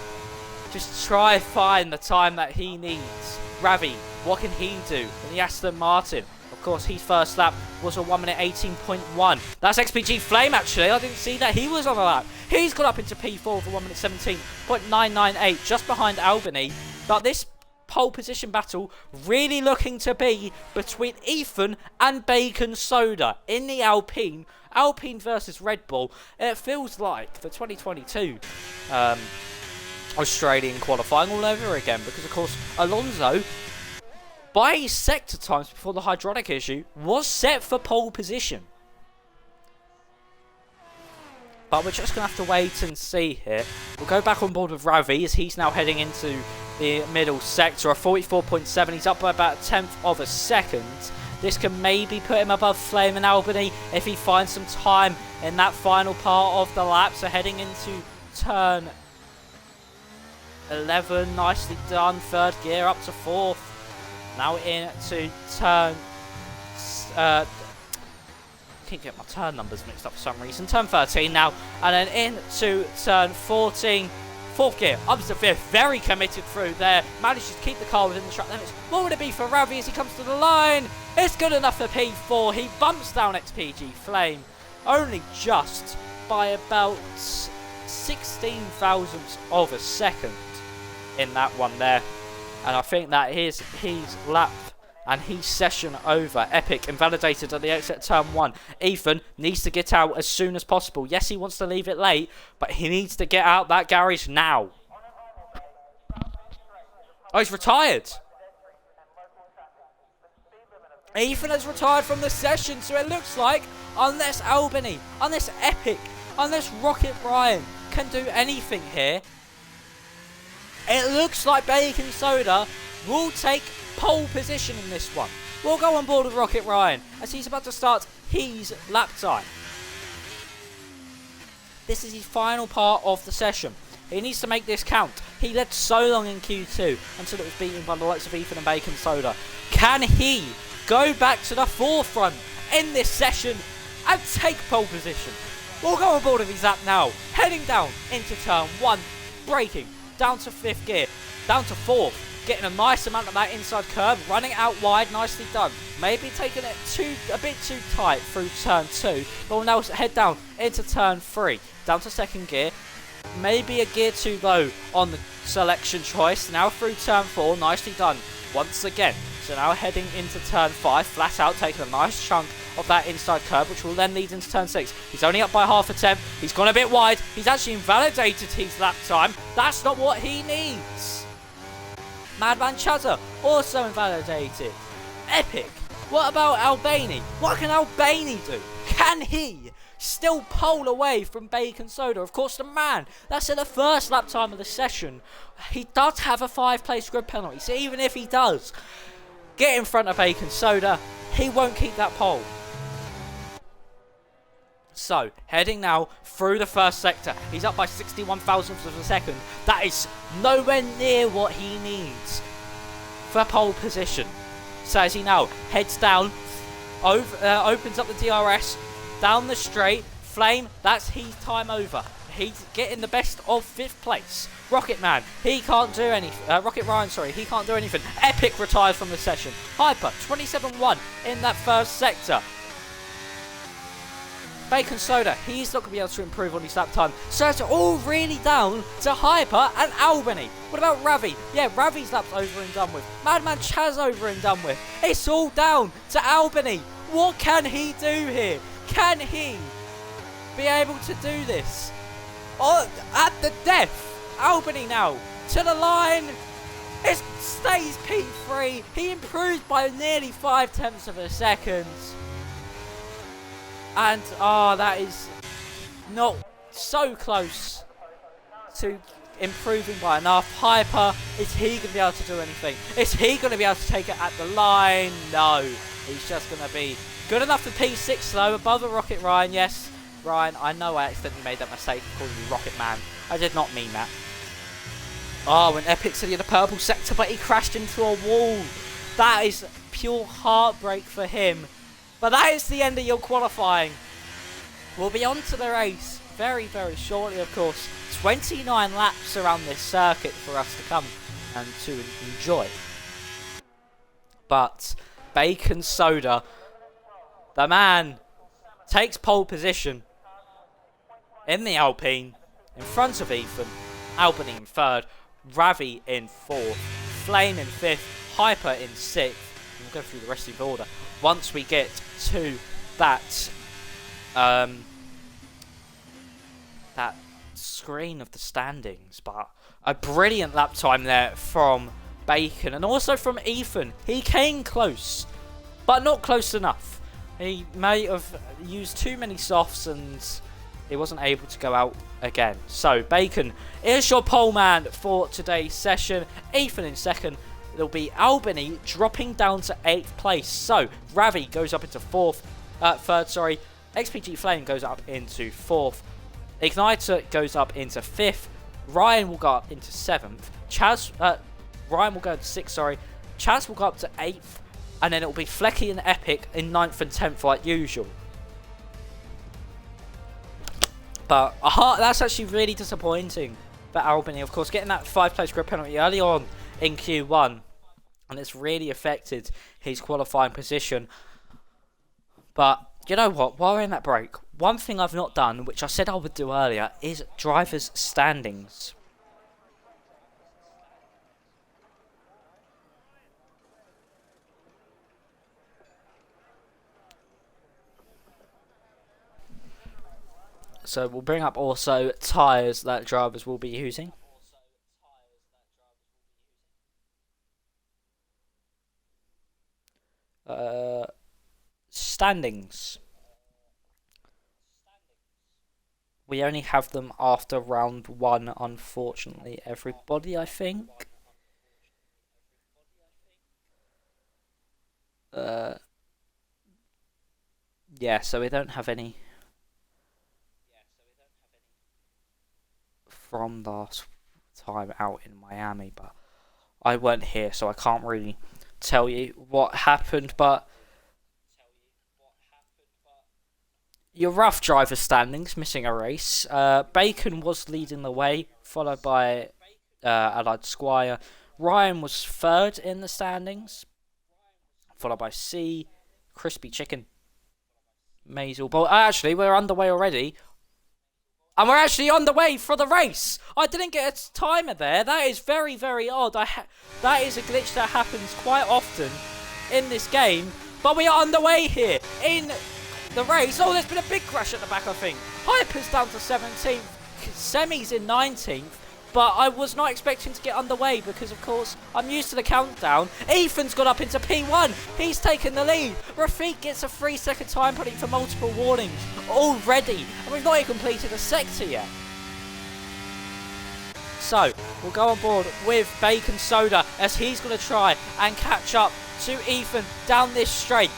Just try find the time that he needs. Ravi, what can he do in the Aston Martin? Of course, his first lap was a 1 minute 18.1. That's XPG Flame actually. I didn't see that he was on a lap. He's got up into P4 for 1 minute 17.998, just behind Albany. But this pole position battle really looking to be between Ethan and Bacon Soda in the Alpine versus Red Bull. It feels like the 2022 Australian qualifying all over again, because of course Alonso, by his sector times before the hydraulic issue, was set for pole position. But we're just going to have to wait and see here. We'll go back on board with Ravi as he's now heading into the middle sector. A 44.7. He's up by about a 10th of a second. This can maybe put him above Flame and Albany if he finds some time in that final part of the lap. So heading into turn 11. Nicely done. Third gear up to 4th. Now into turn... I keep getting my turn numbers mixed up for some reason. Turn 13 now. And then into turn 14. 4th gear, up to 5th, very committed through there, manages to keep the car within the track limits. What would it be for Ravi as he comes to the line? It's good enough for P4, he bumps down XPG Flame, only just by about 16 thousandths of a second in that one there. And I think that is his lap and his session over. Epic invalidated at the exit turn 1. Ethan needs to get out as soon as possible. Yes, he wants to leave it late, but he needs to get out that garage now. Oh, he's retired. Ethan has retired from the session, so it looks like unless Albany, unless Epic, unless Rocket Ryan can do anything here, it looks like Bacon Soda will take pole position in this one. We'll go on board with Rocket Ryan as he's about to start his lap time. This is his final part of the session. He needs to make this count. He led so long in Q2 until it was beaten by the likes of Ethan and Bacon Soda. Can he go back to the forefront in this session and take pole position? We'll go on board with his lap now. Heading down into turn 1, braking down to 5th gear, down to 4th. Getting a nice amount of that inside curve, running out wide, nicely done. Maybe taking it a bit too tight through turn 2, but we'll now head down into turn 3, down to 2nd gear. Maybe a gear too low on the selection choice. Now through turn 4, nicely done once again. So now heading into turn 5, flat out, taking a nice chunk of that inside curve, which will then lead into turn 6. He's only up by half a temp. He's gone a bit wide. He's actually invalidated his lap time. That's not what he needs. Madman Chatter also invalidated. Epic. What about Albany? What can Albany do? Can he still pole away from Bacon Soda? Of course, the man that's in the first lap time of the session, he does have a 5-place grid penalty. So even if he does get in front of Bacon Soda, he won't keep that pole. So, heading now through the first sector. He's up by 61 thousandths of a second. That is nowhere near what he needs for pole position. So as he now heads down, opens up the DRS, down the straight. Flame, that's his time over. he's getting the best of 5th place. Rocket Man, he can't do anything. Rocket Ryan, sorry, he can't do anything. Epic retires from the session. Hyper, 27-1 in that first sector. Bacon Soda, he's not going to be able to improve on his lap time. So it's all really down to Hyper and Albany. What about Ravi? Yeah, Ravi's lap's over and done with. Madman Chaz over and done with. It's all down to Albany. What can he do here? Can he be able to do this? Oh, at the death. Albany now to the line. It stays P3. He improved by nearly 0.5 of a second. And, that is not so close to improving by enough. Hyper, is he going to be able to do anything? Is he going to be able to take it at the line? No. He's just going to be good enough for P6 though, above the Rocket Ryan. Yes, Ryan, I know I accidentally made that mistake of calling you Rocket Man. I did not mean that. Oh, an Epic City in the purple sector, but he crashed into a wall. That is pure heartbreak for him. But that is the end of your qualifying. We'll be on to the race very, very shortly, of course. 29 laps around this circuit for us to come and to enjoy. But Bacon Soda, the man, takes pole position in the Alpine in front of Ethan. Albany in 3rd, Ravi in 4th, Flame in 5th, Hyper in 6th. We'll go through the rest of the order once we get to that that screen of the standings. But a brilliant lap time there from Bacon and also from Ethan. He came close, but not close enough. He may have used too many softs and he wasn't able to go out again. So Bacon is your pole man for today's session. Ethan in 2nd. There'll be Albany dropping down to 8th place. So Ravi goes up into 3rd, sorry. XPG Flame goes up into 4th. Igniter goes up into 5th. Ryan will go up into 7th. Ryan will go to 6th, sorry. Chaz will go up to 8th. And then it will be Flecky and Epic in 9th and 10th like usual. But that's actually really disappointing for Albany. Of course, getting that 5th place grid penalty early on in Q1. And it's really affected his qualifying position. But you know what? While we're in that break, one thing I've not done, which I said I would do earlier, is drivers' standings. So we'll bring up also tyres that drivers will be using. Standings. We only have them after round 1, unfortunately, everybody, I think. Yeah, so we don't have any from last time out in Miami, but I weren't here, so I can't really tell you what happened. But your rough driver standings, missing a race. Bacon was leading the way, followed by Allied Squire. Ryan was 3rd in the standings, followed by C, Crispy Chicken, Maisel. But actually, we're underway already. And we're actually on the way for the race. I didn't get a timer there. That is very, very odd. That is a glitch that happens quite often in this game. But we are on the way here in the race. Oh, there's been a big crash at the back, I think. Hyper's down to 17th. Semi's in 19th. But I was not expecting to get underway because, of course, I'm used to the countdown. Ethan's got up into P1. He's taken the lead. Rafiq gets a 3-second time penalty for multiple warnings already. And we've not even completed a sector yet. So, we'll go on board with Bacon Soda as he's going to try and catch up to Ethan down this straight.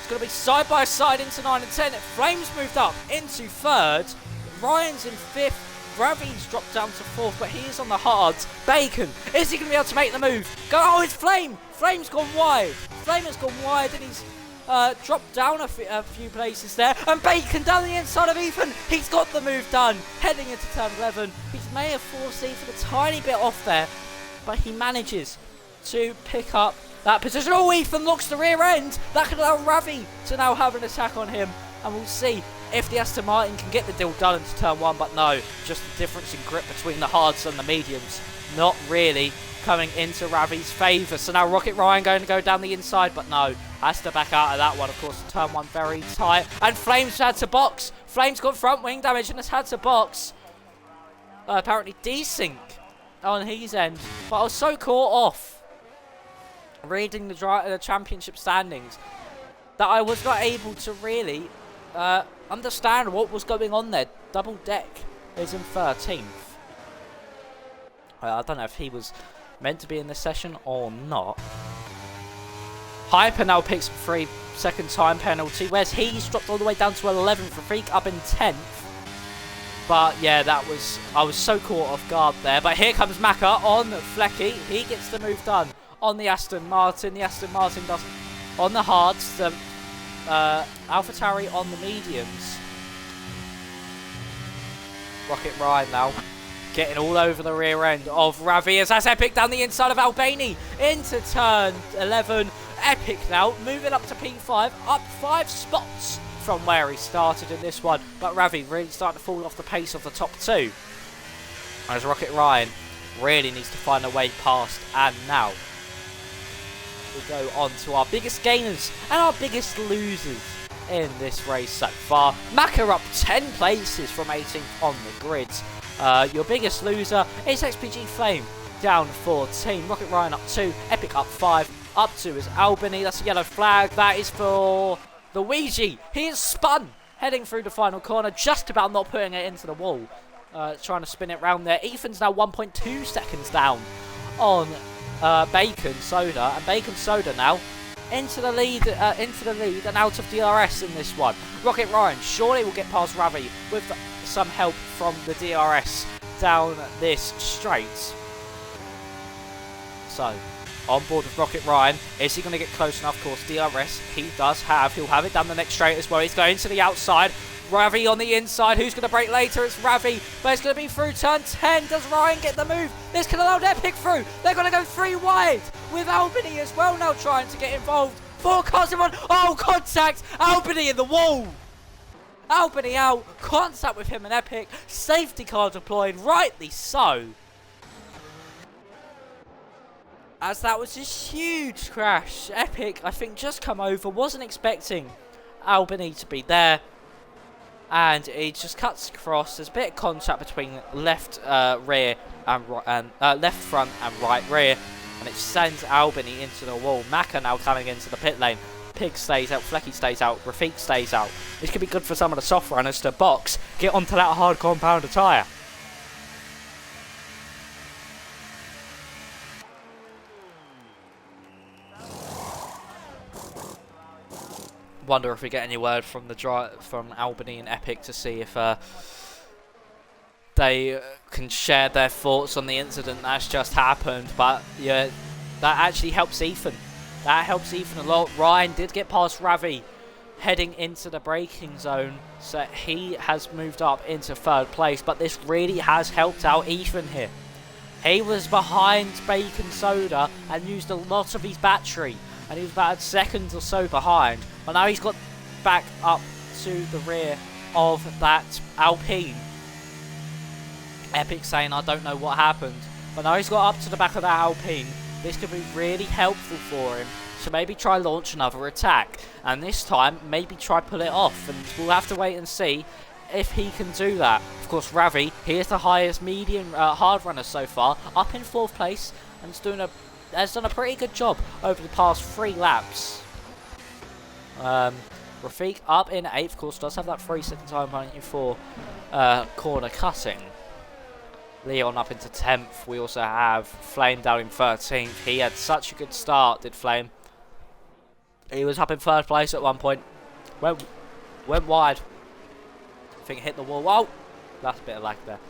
It's going to be side by side into 9 and 10. Flames moved up into 3rd. Ryan's in 5th. Ravi's dropped down to 4th, but he is on the hards. Bacon, is he going to be able to make the move? Oh, it's Flame! Flame's gone wide. Flame has gone wide, and he's dropped down a few places there. And Bacon down the inside of Ethan. He's got the move done. Heading into turn 11. He may have forced Ethan a tiny bit off there, but he manages to pick up that position. Oh, Ethan locks the rear end. That could allow Ravi to now have an attack on him. And we'll see if the Aston Martin can get the deal done into turn 1. But no, just the difference in grip between the hards and the mediums. Not really coming into Ravi's favour. So now Rocket Ryan going to go down the inside. But no, has to back out of that one. Of course, turn 1 very tight. And Flames had to box. Flames got front wing damage and has had to box. Apparently desync on his end. But I was so caught off reading the championship standings that I was not able to really understand what was going on there. Double Deck is in 13th. I don't know if he was meant to be in this session or not. Hyper now picks up 3-second time penalty, whereas he's dropped all the way down to 11th. Rafik up in 10th. But yeah, I was so caught off guard there. But here comes Maka on Flecky. He gets the move done on the Aston Martin. The Aston Martin does on the hards. The AlphaTauri on the mediums. Rocket Ryan now getting all over the rear end of Ravi as that's Epic down the inside of Albani into turn 11. Epic now moving up to P5, up 5 spots from where he started in this one. But Ravi really starting to fall off the pace of the top 2. As Rocket Ryan really needs to find a way past. And now we go on to our biggest gainers and our biggest losers in this race so far. Maka up 10 places from 18th on the grids. Your biggest loser is XPG Flame, down 14. Rocket Ryan up 2, Epic up 5. Up 2 is Albany, that's a yellow flag. That is for the Ouija. He is spun, heading through the final corner, just about not putting it into the wall. Trying to spin it round there. Ethan's now 1.2 seconds down on Bacon Soda, and Bacon Soda now into the lead and out of DRS in this one. Rocket Ryan surely will get past Ravi with some help from the DRS down this straight. So on board with Rocket Ryan, is he going to get close enough? Of course, DRS he does have. He'll have it down the next straight as well. He's going to the outside. Ravi on the inside. Who's going to break later? It's Ravi, but it's going to be through turn 10. Does Ryan get the move? This can allow Epic through. They're going to go 3 wide with Albany as well now trying to get involved. 4 cars in one. Oh, contact. Albany in the wall. Albany out. Contact with him and Epic. Safety car deployed. Rightly so. As that was a huge crash. Epic, I think, just come over. Wasn't expecting Albany to be there. And he just cuts across. There's a bit of contact between left rear and left front and right rear, and it sends Albany into the wall. Maka now coming into the pit lane. Pig stays out, Flecky stays out, Rafik stays out. This could be good for some of the soft runners to box, get onto that hard compounder tyre. Wonder if we get any word from from Albany and Epic to see if they can share their thoughts on the incident that's just happened. But yeah, that actually helps Ethan. That helps Ethan a lot. Ryan did get past Ravi heading into the braking zone, so he has moved up into 3rd place. But this really has helped out Ethan here. He was behind Bacon Soda and used a lot of his battery, and he was about 2 seconds or so behind. But now he's got back up to the rear of that Alpine. Epic saying, I don't know what happened. But now he's got up to the back of that Alpine. This could be really helpful for him. So maybe try launch another attack. And this time, maybe try pull it off. And we'll have to wait and see if he can do that. Of course, Ravi, he is the highest medium hard runner so far. Up in 4th place. And has done a pretty good job over the past 3 laps. Rafik up in 8th, of course, does have that 3-second time penalty for corner cutting. Leon up into 10th. We also have Flame down in 13th. He had such a good start, did Flame. He was up in 3rd place at one point. Went wide. I think hit the wall. Whoa! That's a bit of lag there.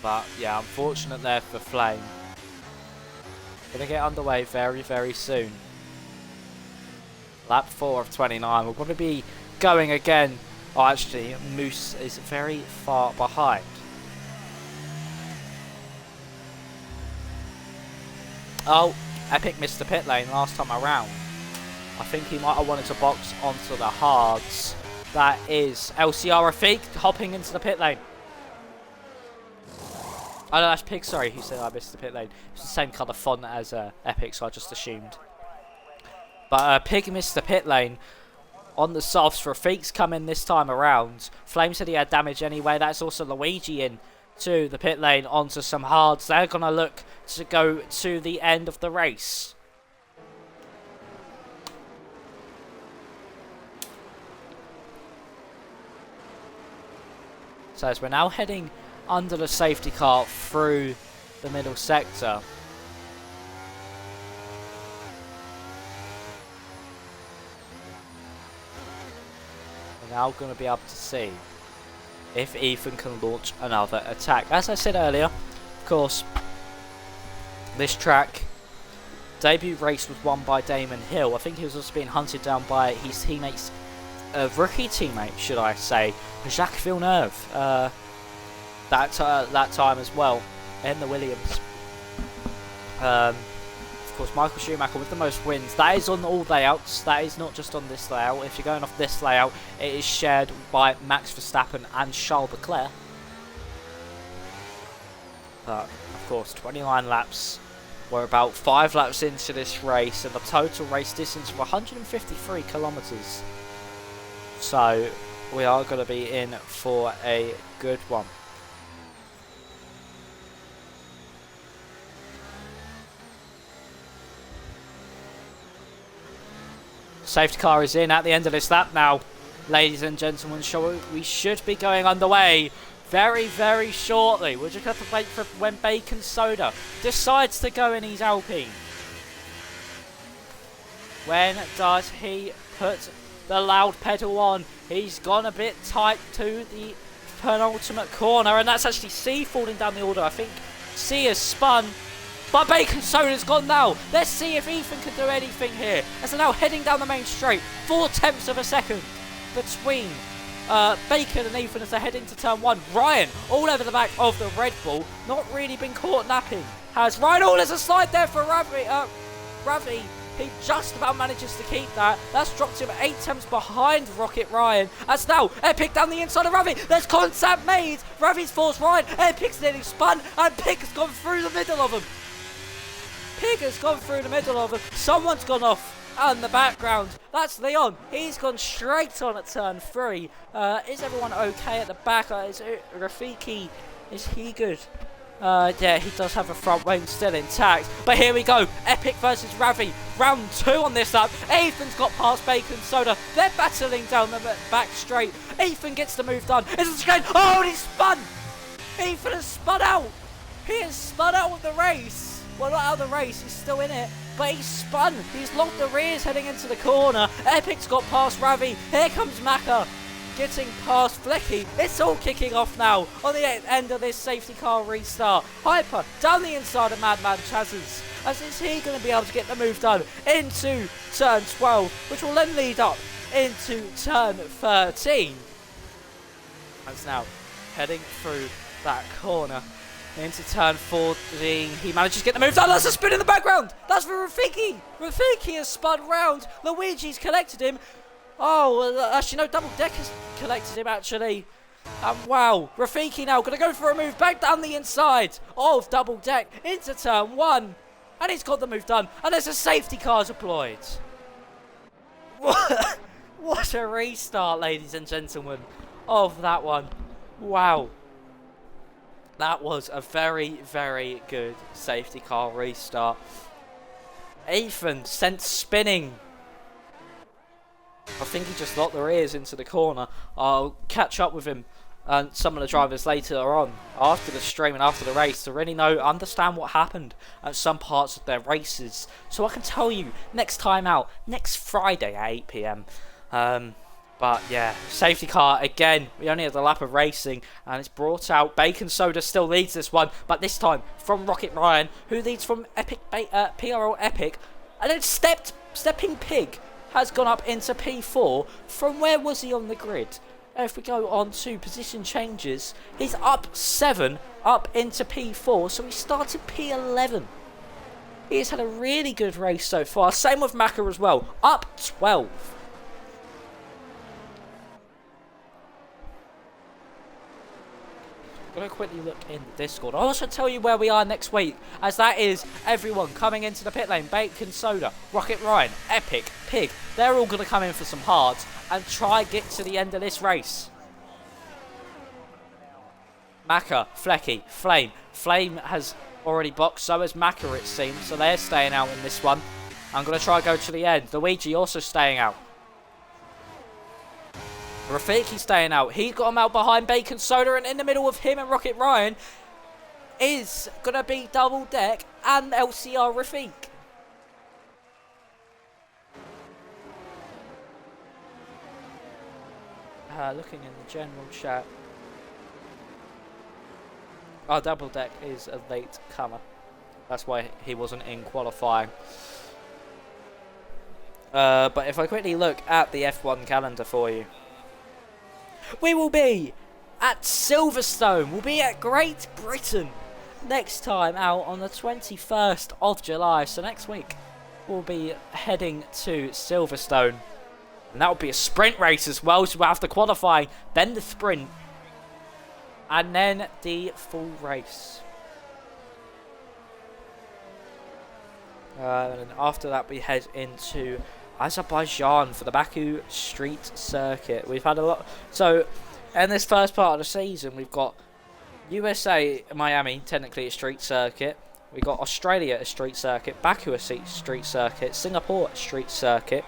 But yeah, unfortunate there for Flame. Gonna get underway very, very soon. Lap 4 of 29. We're going to be going again. Oh, actually, Moose is very far behind. Oh, Epic missed the pit lane last time around. I think he might have wanted to box onto the hards. That is LCR Rafik hopping into the pit lane. Oh no, that's Pig, sorry, he said I missed the pit lane. It's the same colour font as Epic, so I just assumed. But Pig missed the pit lane on the softs. Rafik's come in this time around. Flame said he had damage anyway. That's also Luigi in to the pit lane onto some hards. They're going to look to go to the end of the race. So as we're now heading under the safety car through the middle sector. We're now going to be able to see if Ethan can launch another attack. As I said earlier, of course, this track debut race was won by Damon Hill. I think he was also being hunted down by his teammates, rookie teammate, should I say, Jacques Villeneuve. That time as well in the Williams. Of course, Michael Schumacher with the most wins. That is on all layouts. That is not just on this layout. If you're going off this layout, it is shared by Max Verstappen and Charles Leclerc. But of course, 29 laps. We're about 5 laps into this race, and the total race distance of 153 kilometers. So we are going to be in for a good one. Safety car is in at the end of this lap now, ladies and gentlemen. We should be going underway very, very shortly. We'll just have to wait for when Bacon Soda decides to go in his Alpine. When does he put the loud pedal on? He's gone a bit tight to the penultimate corner, and that's actually C falling down the order. I think C has spun. But Bacon Soda's gone now. Let's see if Ethan can do anything here. As they're now heading down the main straight. 4/10 of a second between Bacon and Ethan as they head into turn 1. Ryan all over the back of the Red Bull. Not really been caught napping. Has Ryan. Oh, there's a slide there for Ravi. He just about manages to keep that. That's dropped him 8 behind Rocket Ryan. That's now Epic down the inside of Ravi. There's contact made. Ravi's forced Ryan. Epic's nearly spun. And Pig has gone through the middle of him. Pig has gone through the middle of him. Someone's gone off in the background. That's Leon. He's gone straight on at turn 3. Is everyone okay at the back? Is Rafiki, is he good? Yeah, he does have a front wing still intact. But here we go. Epic versus Ravi. Round 2 on this lap. Ethan's got past Bacon Soda. They're battling down the back straight. Ethan gets the move done. It's a chicane. Oh, and he's spun. Ethan has spun out. He has spun out of the race. Well, not out of the race, he's still in it, but he's spun. He's locked the rears heading into the corner. Epic's got past Ravi. Here comes Maka getting past Flecky. It's all kicking off now on the end of this safety car restart. Hyper down the inside of Madman Chaz's. As is he going to be able to get the move done into turn 12, which will then lead up into turn 13. As now heading through that corner. Into turn 14, he manages to get the move done. That's a spin in the background. That's for Rafiki. Rafiki has spun round. Luigi's collected him. Oh, actually, no, Double Deck has collected him, actually. Wow, Rafiki now going to go for a move back down the inside of Double Deck into turn 1. And he's got the move done. And there's a safety car deployed. What a restart, ladies and gentlemen, of that one. Wow. That was a very, very good safety car restart. Ethan sent spinning. I think he just locked the rears into the corner. I'll catch up with him and some of the drivers later on after the stream and after the race to really understand what happened at some parts of their races. So I can tell you next time out, next Friday at 8 PM. But yeah, safety car again. We only had a lap of racing and it's brought out. Bacon Soda still leads this one, but this time from Rocket Ryan, who leads from Epic PRL Epic, and then stepping Pig has gone up into P4. From where was he on the grid? If we go on to position changes, he's up 7, up into P4, so he started P11. He's had a really good race so far. Same with Maka as well, up 12. I'm going to quickly look in the Discord. I'll also tell you where we are next week, as that is everyone coming into the pit lane. Bacon Soda, Rocket Ryan, Epic, Pig. They're all going to come in for some hards and try get to the end of this race. Maka, Flecky, Flame. Flame has already boxed, so has Maka it seems, so they're staying out in this one. I'm going to try go to the end. Luigi also staying out. Rafiki staying out. He's got him out behind Bacon Soda, and in the middle of him and Rocket Ryan is going to be Double Deck and LCR Rafik. Looking in the general chat. Our Double Deck is a late comer. That's why he wasn't in qualifying. But if I quickly look at the F1 calendar for you. We will be at Silverstone. We'll be at Great Britain next time out on the 21st of July. So next week we'll be heading to Silverstone. And that will be a sprint race as well. So we'll have the qualifying, then the sprint, and then the full race. And then after that we head into Azerbaijan for the Baku Street Circuit. We've had a lot. So, in this first part of the season, we've got USA, Miami, technically a street circuit. We've got Australia, a street circuit. Baku, a street circuit. Singapore, a street circuit.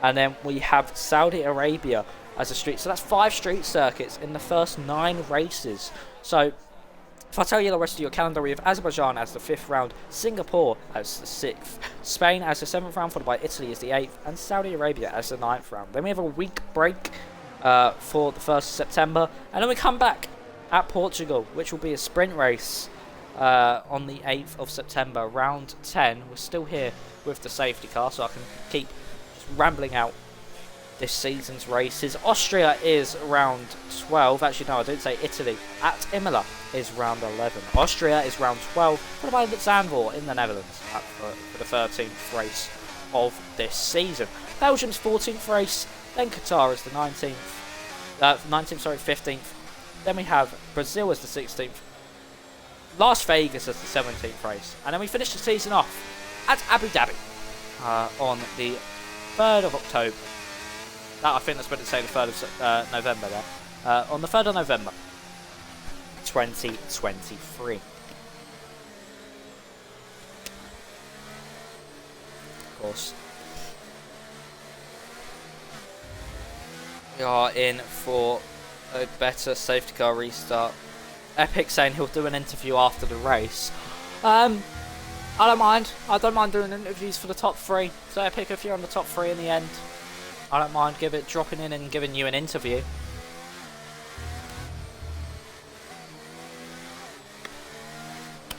And then we have Saudi Arabia as a street. So that's 5 street circuits in the first 9 races. So, if I tell you the rest of your calendar, we have Azerbaijan as the 5th round, Singapore as the 6th, Spain as the 7th round, followed by Italy as the 8th, and Saudi Arabia as the 9th round. Then we have a week break for the 1st of September, and then we come back at Portugal, which will be a sprint race on the 8th of September, round 10. We're still here with the safety car, so I can keep just rambling out this season's races. Austria is round 12. Actually, no, I didn't say Italy. At Imola is round 11. Austria is round 12. Followed by Zandvoort in the Netherlands for the 13th race of this season. Belgium's 14th race. Then Qatar is the 15th. Then we have Brazil as the 16th. Las Vegas as the 17th race. And then we finish the season off at Abu Dhabi on the 3rd of October. I think that's meant to say the 3rd of November there. On the 3rd of November, 2023. Of course. We are in for a better safety car restart. Epic saying he'll do an interview after the race. I don't mind. I don't mind doing interviews for the top 3. So Epic, if you're on the top 3 in the end, I don't mind dropping in and giving you an interview.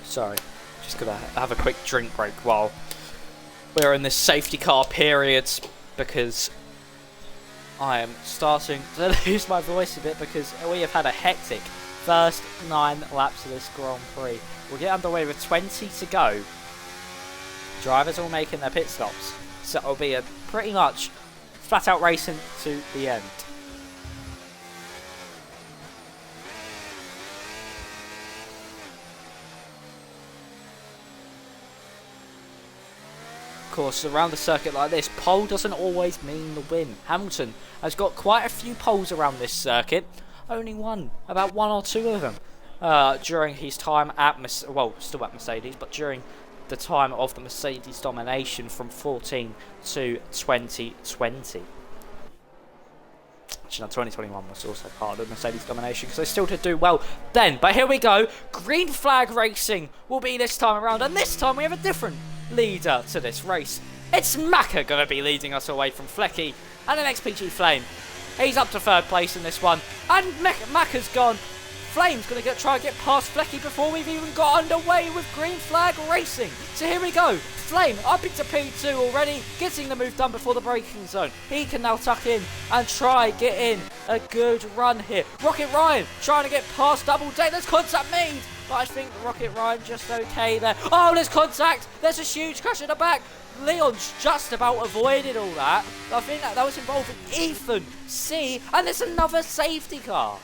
Sorry, just gonna have a quick drink break while we're in this safety car period, because I am starting to lose my voice a bit because we have had a hectic first 9 laps of this Grand Prix. We'll get underway with 20 to go. Drivers all making their pit stops, so it'll be a pretty much flat out racing to the end. Of course, around a circuit like this, pole doesn't always mean the win. Hamilton has got quite a few poles around this circuit. Only won about 1 or 2 of them during his time at still at Mercedes, but during the time of the Mercedes domination from 14 to 2020. Actually, no, 2021 was also part of the Mercedes domination because they still did do well then. But here we go. Green flag racing will be this time around, and this time we have a different leader to this race. It's Maka going to be leading us away from Flecky and an XPG Flame. He's up to 3rd place in this one, and Maka's gone Flame's going to try and get past Flecky before we've even got underway with green flag racing. So here we go. Flame up into P2 already, getting the move done before the braking zone. He can now tuck in and try get in a good run here. Rocket Ryan trying to get past Double Deck. There's contact made, but I think Rocket Ryan just okay there. Oh, there's contact. There's a huge crash in the back. Leon's just about avoided all that. I think that was involving Ethan C, and there's another safety car.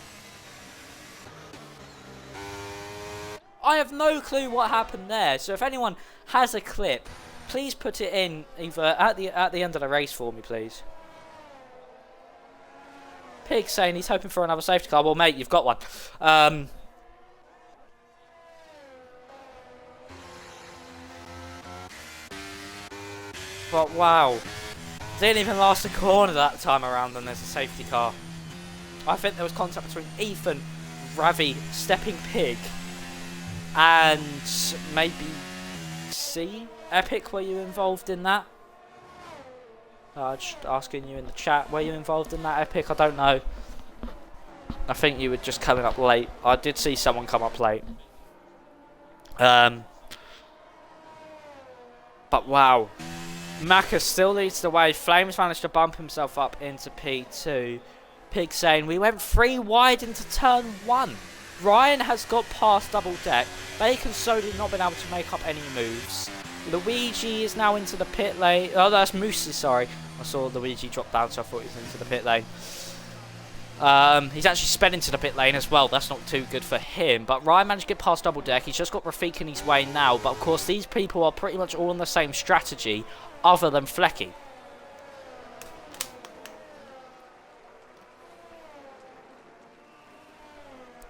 I have no clue what happened there, so if anyone has a clip, please put it in either at the end of the race for me, please. Pig saying he's hoping for another safety car. Well, mate, you've got one. But wow, didn't even last a corner that time around, and there's a safety car. I think there was contact between Ethan, Ravi, Stepping Pig, and maybe C? Epic, were you involved in that? Just asking you in the chat, were you involved in that, Epic? I don't know. I think you were just coming up late. I did see someone come up late. But wow. Maka still leads the way. Flames managed to bump himself up into P2. Pig saying, we went 3 wide into turn 1. Ryan has got past Double Deck. Bacon Soda not been able to make up any moves. Luigi is now into the pit lane. Oh, that's Moosey, sorry. I saw Luigi drop down, so I thought he was into the pit lane. He's actually sped into the pit lane as well. That's not too good for him. But Ryan managed to get past Double Deck. He's just got Rafik in his way now. But of course, these people are pretty much all on the same strategy, other than Flecky.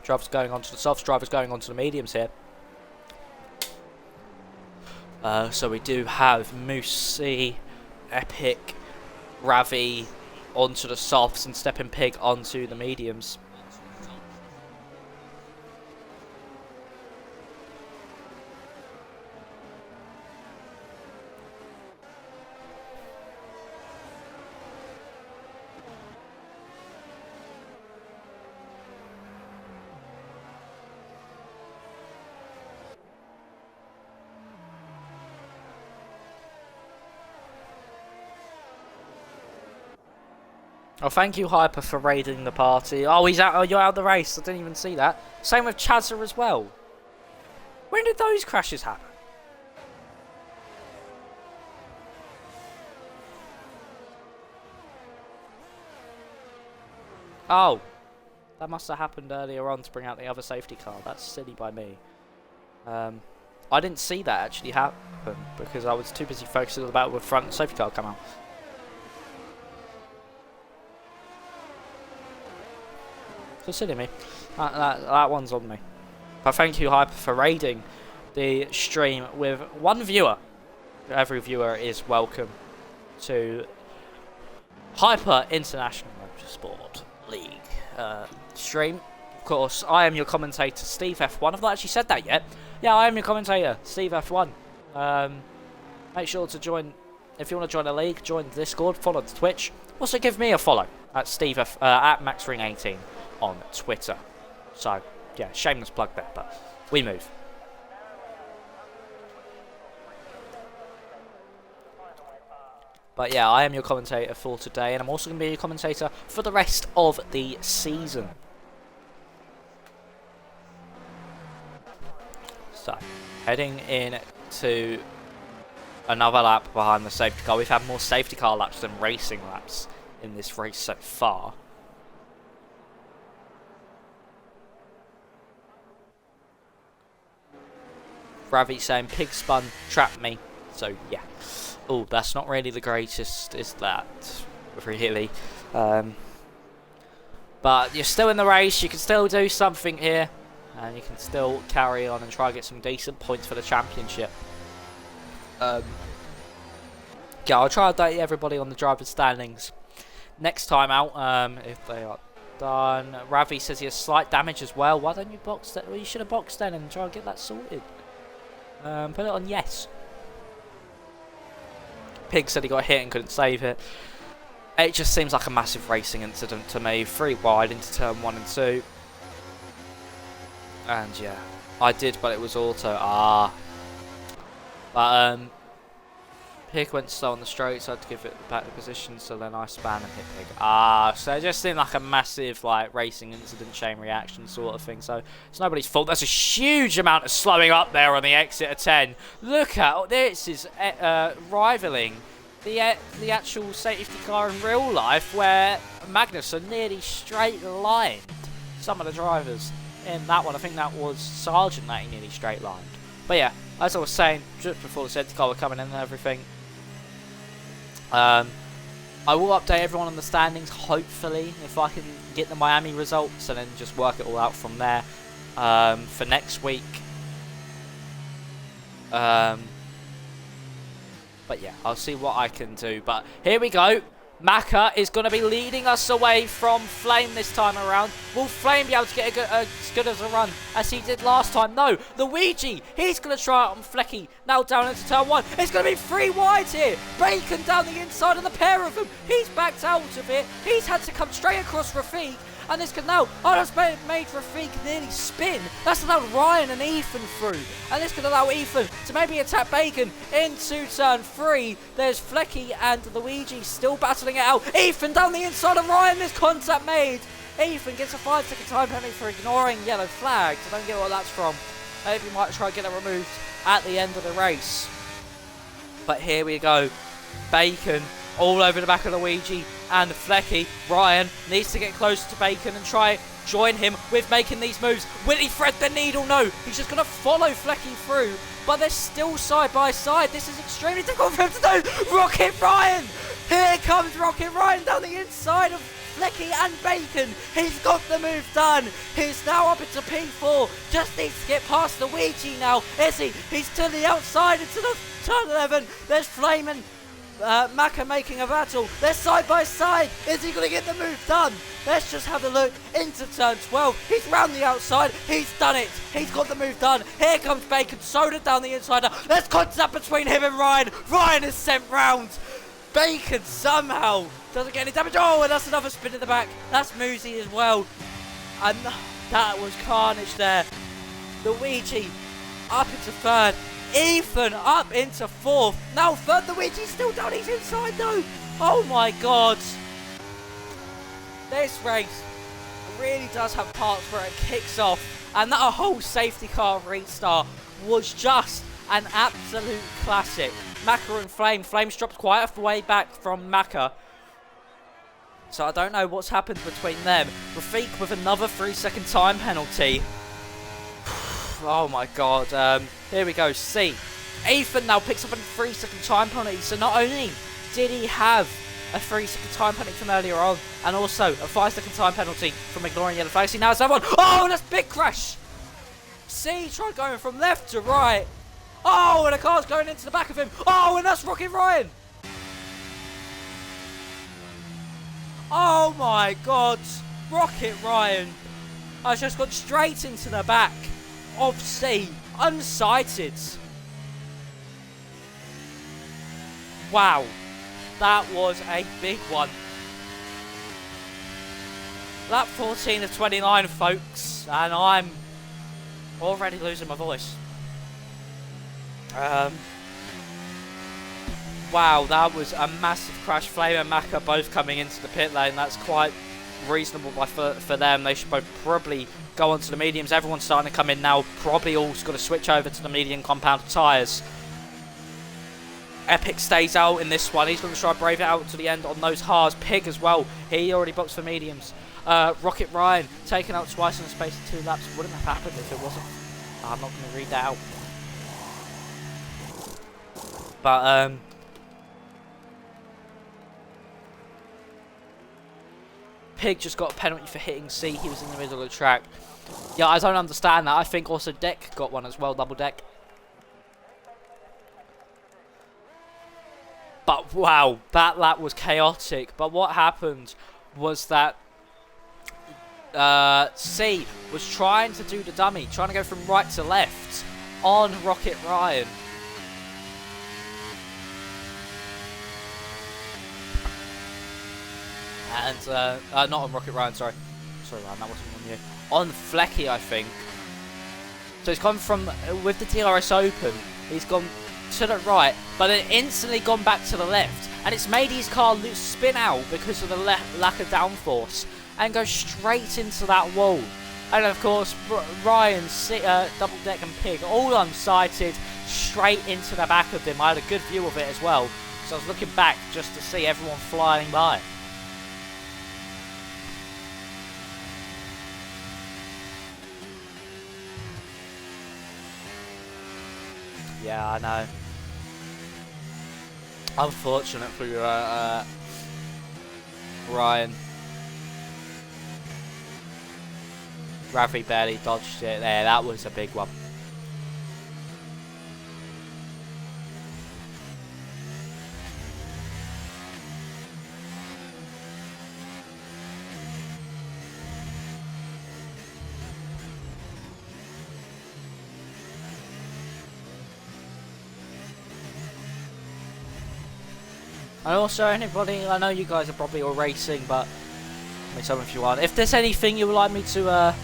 Drivers going on to the softs, drivers going on to the mediums here. So we do have Moosey, Epic, Ravi onto the softs, and Stepping Pig onto the mediums. Oh, thank you, Hyper, for raiding the party. Oh, he's out. Oh, you're out of the race. I didn't even see that. Same with Chazza as well. When did those crashes happen? Oh, that must have happened earlier on to bring out the other safety car. That's silly by me. I didn't see that actually happen because I was too busy focusing about the front safety car come out. So silly me. That one's on me. But thank you, Hyper, for raiding the stream with 1 viewer. Every viewer is welcome to Hyper International Motorsport League stream. Of course, I am your commentator, Steve F1. I've not actually said that yet. Yeah, I am your commentator, Steve F1. Make sure to join. If you want to join the league, join the Discord, follow the Twitch. Also, give me a follow at at MaxRing18 on Twitter. So, yeah, shameless plug there, but we move. But yeah, I am your commentator for today, and I'm also going to be your commentator for the rest of the season. So, heading in to another lap behind the safety car. We've had more safety car laps than racing laps in this race so far. Ravi saying pig spun, trapped me. So yeah. Oh, that's not really the greatest, is that? Really. But you're still in the race, you can still do something here. And you can still carry on and try to get some decent points for the championship. Yeah, I'll try to update everybody on the driver's standings next time out, if they are done. Ravi says he has slight damage as well. Why don't you box that? Well, you should have boxed then and try to get that sorted. Put it on yes. Pig said he got hit and couldn't save it. It just seems like a massive racing incident to me. 3 wide into turn 1 and 2. And yeah, I did, but it was auto. Ah. But Pig went slow on the straight, so I had to give it back the position, so then I span and hit Pig. Ah, so it just seemed like a massive like racing incident, chain reaction sort of thing, so it's nobody's fault. There's a huge amount of slowing up there on the exit of 10. Look at this, is rivaling the actual safety car in real life, where Magnussen nearly straight lined some of the drivers in that one. I think that was Sargent that he nearly straight lined. But yeah, as I was saying, just before the safety car were coming in and everything, I will update everyone on the standings, hopefully, if I can get the Miami results, and then just work it all out from there for next week. But yeah, I'll see what I can do. But here we go. Maka is going to be leading us away from Flame this time around. Will Flame be able to get as good as a run as he did last time? No. Luigi, he's going to try it on Flecky. Now down into turn 1. It's going to be 3 wide here. Bacon down the inside of the pair of them. He's backed out of it. He's had to come straight across Rafik. And this can now, that's made Rafik nearly spin. That's allowed Ryan and Ethan through. And this could allow Ethan to maybe attack Bacon into turn 3. There's Flecky and Luigi still battling it out. Ethan down the inside of Ryan, this contact made. Ethan gets a 5-second time penalty for ignoring yellow flags. I don't get what that's from. Maybe he might try and get it removed at the end of the race. But here we go. Bacon all over the back of Luigi and Flecky. Ryan needs to get closer to Bacon and try join him with making these moves. Will he thread the needle? No. He's just going to follow Flecky through. But they're still side by side. This is extremely difficult for him to do. Rocket Ryan! Here comes Rocket Ryan down the inside of Flecky and Bacon. He's got the move done. He's now up into P4. Just needs to get past Luigi now. Is he? He's to the outside into the turn 11. There's Flame and Maka making a battle. They're side by side. Is he going to get the move done? Let's just have a look into turn 12. He's round the outside. He's done it. He's got the move done. Here comes Bacon. Soda down the inside. There's contact between him and Ryan. Ryan is sent round. Bacon somehow doesn't get any damage. Oh, and that's another spin in the back. That's Muzi as well. And that was carnage there. Luigi up into third. Ethan up into fourth. Now third. Luigi's still down. He's inside though. Oh my god. This race really does have parts where it kicks off. And that whole safety car restart was just an absolute classic. Maka and Flame. Flame's dropped quite a way back from Maka. So I don't know what's happened between them. Rafik with another 3-second time penalty. Oh my god. Here we go. C. Ethan now picks up a 3-second time penalty. So not only did he have a 3-second time penalty from earlier on, and also a 5-second time penalty from ignoring yellow flags, he now has that one. Oh, that's big crash. C tried going from left to right. Oh, and the car's going into the back of him. Oh, and that's Rocket Ryan. Oh my god. Rocket Ryan has just gone straight into the back of C, unsighted. Wow, that was a big one. Lap 14 of 29, folks, and I'm already losing my voice. Wow, that was a massive crash. Flame and Maka both coming into the pit lane. That's quite reasonable for them. They should both probably go onto the mediums. Everyone's starting to come in now. Probably all's got to switch over to the medium compound tyres. Epic stays out in this one. He's going to try to brave it out to the end on those hards. Pig as well. He already boxed for mediums. Rocket Ryan taken out twice in the space of 2 laps. Wouldn't have happened if it wasn't. I'm not going to read that out. But Pig just got a penalty for hitting C. He was in the middle of the track. Yeah, I don't understand that. I think also Deck got one as well, double Deck. But wow, that lap was chaotic. But what happened was that C was trying to do the dummy, trying to go from right to left on Rocket Ryan. And, not on Rocket Ryan, sorry. Sorry, Ryan, that wasn't on you. On Flecky, I think. So he's gone from, with the DRS open, he's gone to the right, but then instantly gone back to the left. And it's made his car spin out because of the lack of downforce and go straight into that wall. And of course, Ryan, Double Deck and Pig, all unsighted, straight into the back of him. I had a good view of it as well, so I was looking back just to see everyone flying by. Yeah, I know. Unfortunate for Ryan. Ravi barely dodged it there. That was a big one. And also, anybody, I know you guys are probably all racing, but I mean, some of you aren't. If there's anything you would like me to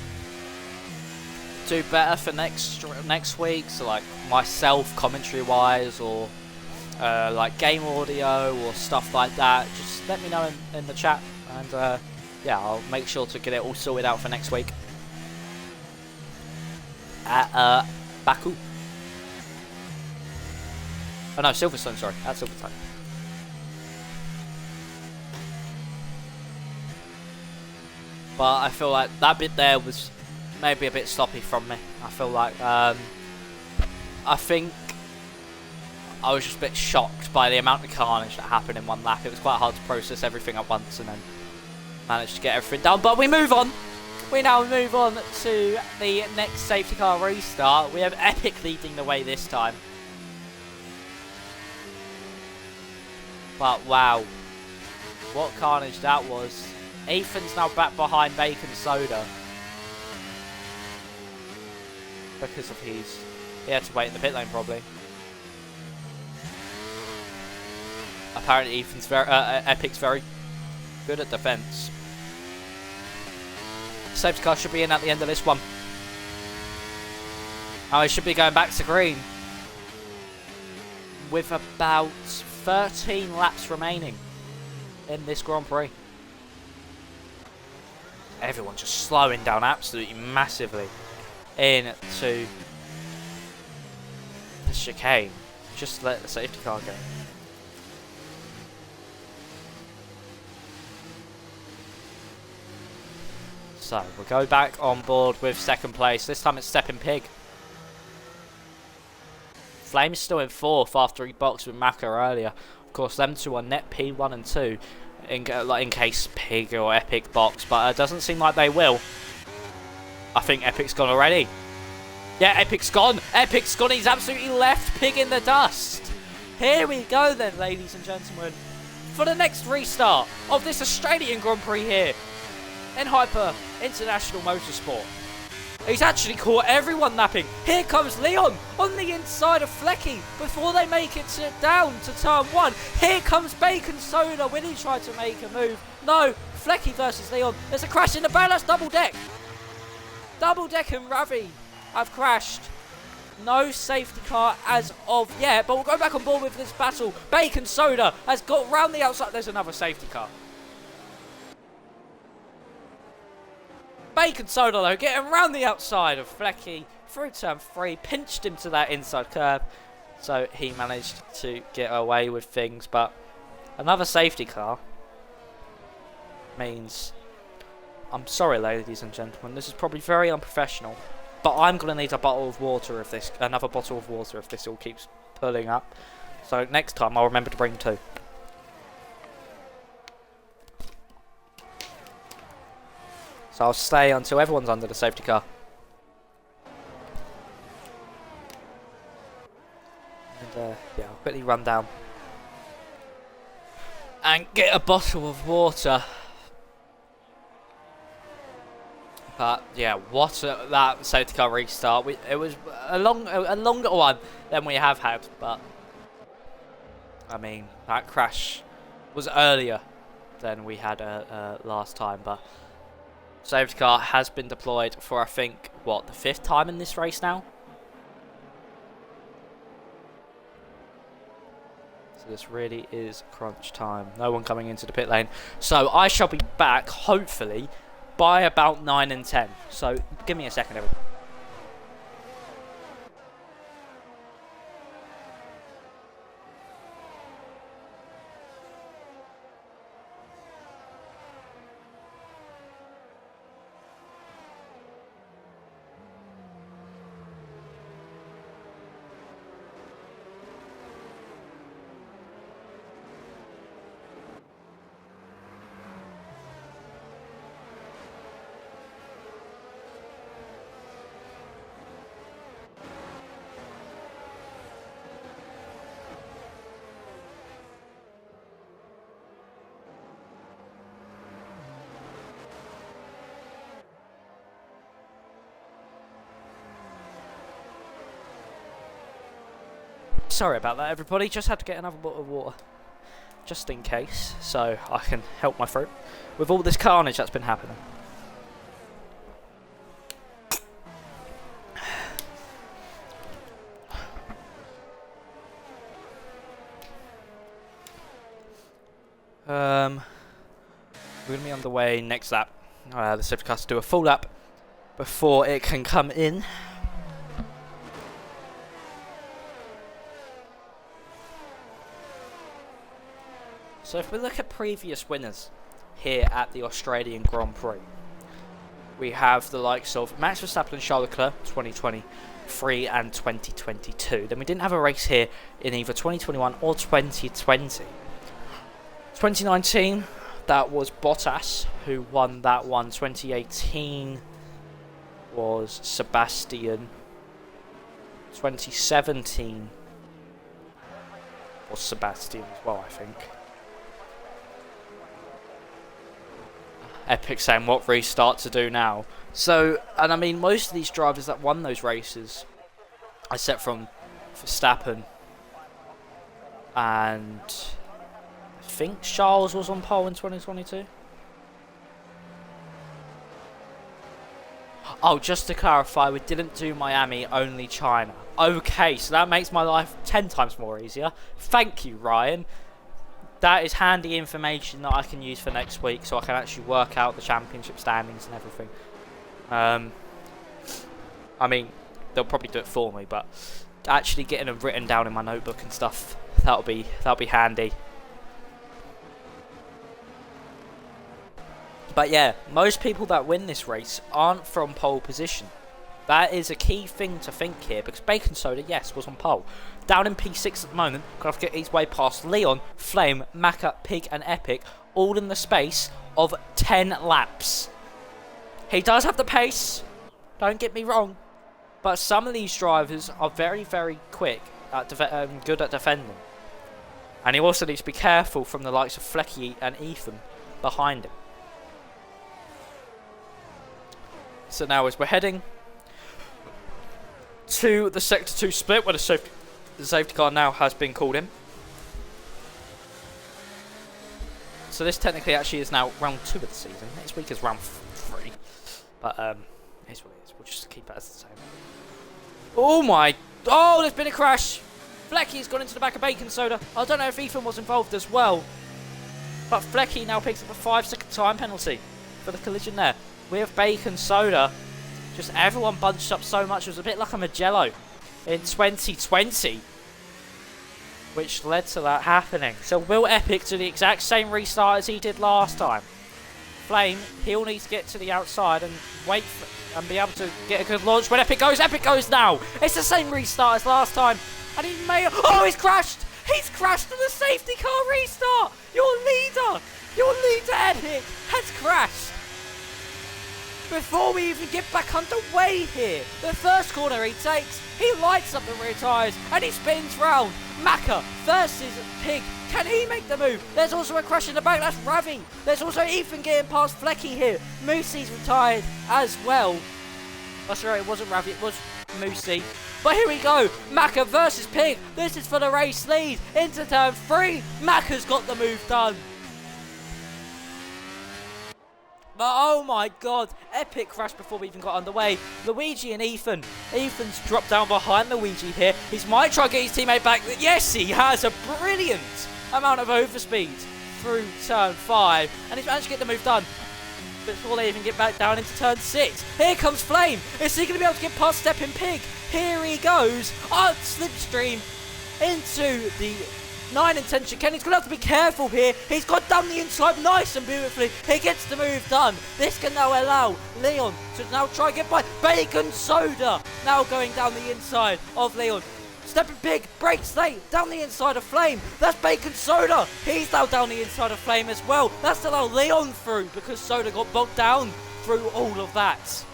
do better for next week, so like myself commentary wise, or like game audio or stuff like that, just let me know in the chat, and yeah, I'll make sure to get it all sorted out for next week at Baku. Oh no, Silverstone, sorry, at Silverstone. But I feel like that bit there was maybe a bit sloppy from me. I feel like, I think I was just a bit shocked by the amount of carnage that happened in one lap. It was quite hard to process everything at once and then managed to get everything done. But we move on. We now move on to the next safety car restart. We have Epic leading the way this time. But wow, what carnage that was. Ethan's now back behind Bacon Soda because of he had to wait in the pit lane probably. Apparently Ethan's Epic's very good at defense. Safety car should be in at the end of this one. Oh, he should be going back to green with about 13 laps remaining in this Grand Prix. Everyone just slowing down absolutely massively into the chicane. Just let the safety car go. So we'll go back on board with second place. This time it's Stepping Pig. Flame's still in fourth after he boxed with Maka earlier. Of course, them two are net P1 and 2. In case Pig or Epic box, but it doesn't seem like they will. I think Epic's gone already. Yeah, Epic's gone. Epic's gone. He's absolutely left Pig in the dust. Here we go then, ladies and gentlemen, for the next restart of this Australian Grand Prix here in Hyper International Motorsport. He's actually caught everyone napping. Here comes Leon on the inside of Flecky before they make it down to turn 1. Here comes Bacon Soda when he tried to make a move. No, Flecky versus Leon. There's a crash in the back. That's Double Deck. Double Deck and Ravi have crashed. No safety car as of yet, but we'll go back on board with this battle. Bacon Soda has got round the outside. There's another safety car. Bacon Soda though, getting round the outside of Flecky through turn 3, pinched him to that inside curb, so he managed to get away with things. But another safety car means, I'm sorry ladies and gentlemen, this is probably very unprofessional, but I'm going to need a bottle of water if this, another bottle of water if this all keeps pulling up. So next time I'll remember to bring 2. So I'll stay until everyone's under the safety car. And yeah, I'll quickly run down and get a bottle of water. But yeah, what that safety car restart. It was a longer one than we have had, but I mean that crash was earlier than we had last time, but safety car has been deployed for, I think, what, the 5th time in this race now? So this really is crunch time. No one coming into the pit lane. So I shall be back, hopefully, by about 9 and 10. So give me a second, everyone. Sorry about that, everybody. Just had to get another bottle of water, just in case, so I can help my throat with all this carnage that's been happening. We're going to be on the way next lap. The safety car has to do a full lap before it can come in. So if we look at previous winners here at the Australian Grand Prix, we have the likes of Max Verstappen and Charles Leclerc, 2023 and 2022. Then we didn't have a race here in either 2021 or 2020. 2019, that was Bottas who won that one. 2018 was Sebastian. 2017 was Sebastian as well, I think. Epic saying what restart to do now. So, and I mean, most of these drivers that won those races, except from Verstappen, and I think Charles was on pole in 2022. Oh, just to clarify, we didn't do Miami, only China. Okay, so that makes my life 10 times more easier. Thank you, Ryan. That is handy information that I can use for next week, so I can actually work out the championship standings and everything. I mean, they'll probably do it for me, but actually getting them written down in my notebook and stuff, that'll be handy. But yeah, most people that win this race aren't from pole position. That is a key thing to think here, because Bacon Soda, yes, was on pole. Down in P6 at the moment, going to get his way past Leon, Flame, Maka, Pig and Epic, all in the space of 10 laps. He does have the pace, don't get me wrong, but some of these drivers are very, very quick, at good at defending. And he also needs to be careful from the likes of Flecky and Ethan behind him. So now as we're heading to the Sector 2 split, where the safety car now has been called in. So this technically actually is now round 2 of the season. Next week is round 3. But here's what it is. We'll just keep it as the same. Oh my! Oh, there's been a crash! Flecky's gone into the back of Bacon Soda. I don't know if Ethan was involved as well. But Flecky now picks up a 5-second time penalty for the collision there. With Bacon Soda, just everyone bunched up so much. It was a bit like a Magello in 2020, which led to that happening. So will Epic do the exact same restart as he did last time? Flame, he'll need to get to the outside and wait and be able to get a good launch. When Epic goes now. It's the same restart as last time. And he may... Oh, he's crashed! He's crashed in the safety car restart! Your leader Epic has crashed. Before we even get back underway here, the first corner he takes, he lights up the rear tyres and he spins round. Maka versus Pig. Can he make the move? There's also a crash in the back. That's Ravi. There's also Ethan getting past Flecky here. Moosey's retired as well. Oh, sorry, it wasn't Ravi. It was Moosey. But here we go. Maka versus Pig. This is for the race lead. Into turn 3. Maka's got the move done. But oh my god, epic crash before we even got underway. Luigi and Ethan. Ethan's dropped down behind Luigi here. He might try to get his teammate back. Yes, he has a brilliant amount of overspeed through turn 5. And he's managed to get the move done before they even get back down into turn 6. Here comes Flame. Is he going to be able to get past Stepping Pig? Here he goes. On Slipstream into the 9 and 10 chicane. He's going to have to be careful here. He's got down the inside nice and beautifully. He gets the move done. This can now allow Leon to now try and get by. Bacon Soda now going down the inside of Leon. Stepping Pig breaks late down the inside of Flame. That's Bacon Soda. He's now down the inside of Flame as well. That's to allow Leon through because Soda got bogged down through all of that. So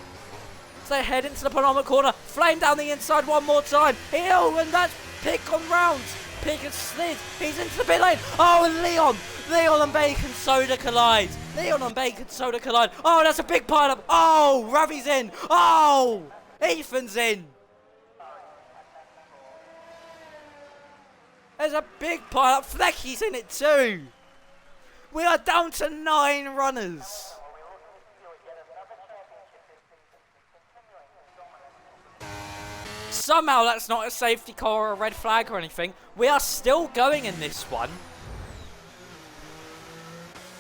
they head into the penultimate corner. Flame down the inside one more time. And that's Pig on rounds. Pig has slid. He's into the pit lane. Oh, and Leon and Bacon Soda collide. Leon and Bacon Soda collide. Oh, that's a big pile up. Oh, Ravi's in. Oh, Ethan's in. There's a big pile up. Flecky's in it too. We are down to 9 runners. Somehow that's not a safety car or a red flag or anything. We are still going in this one.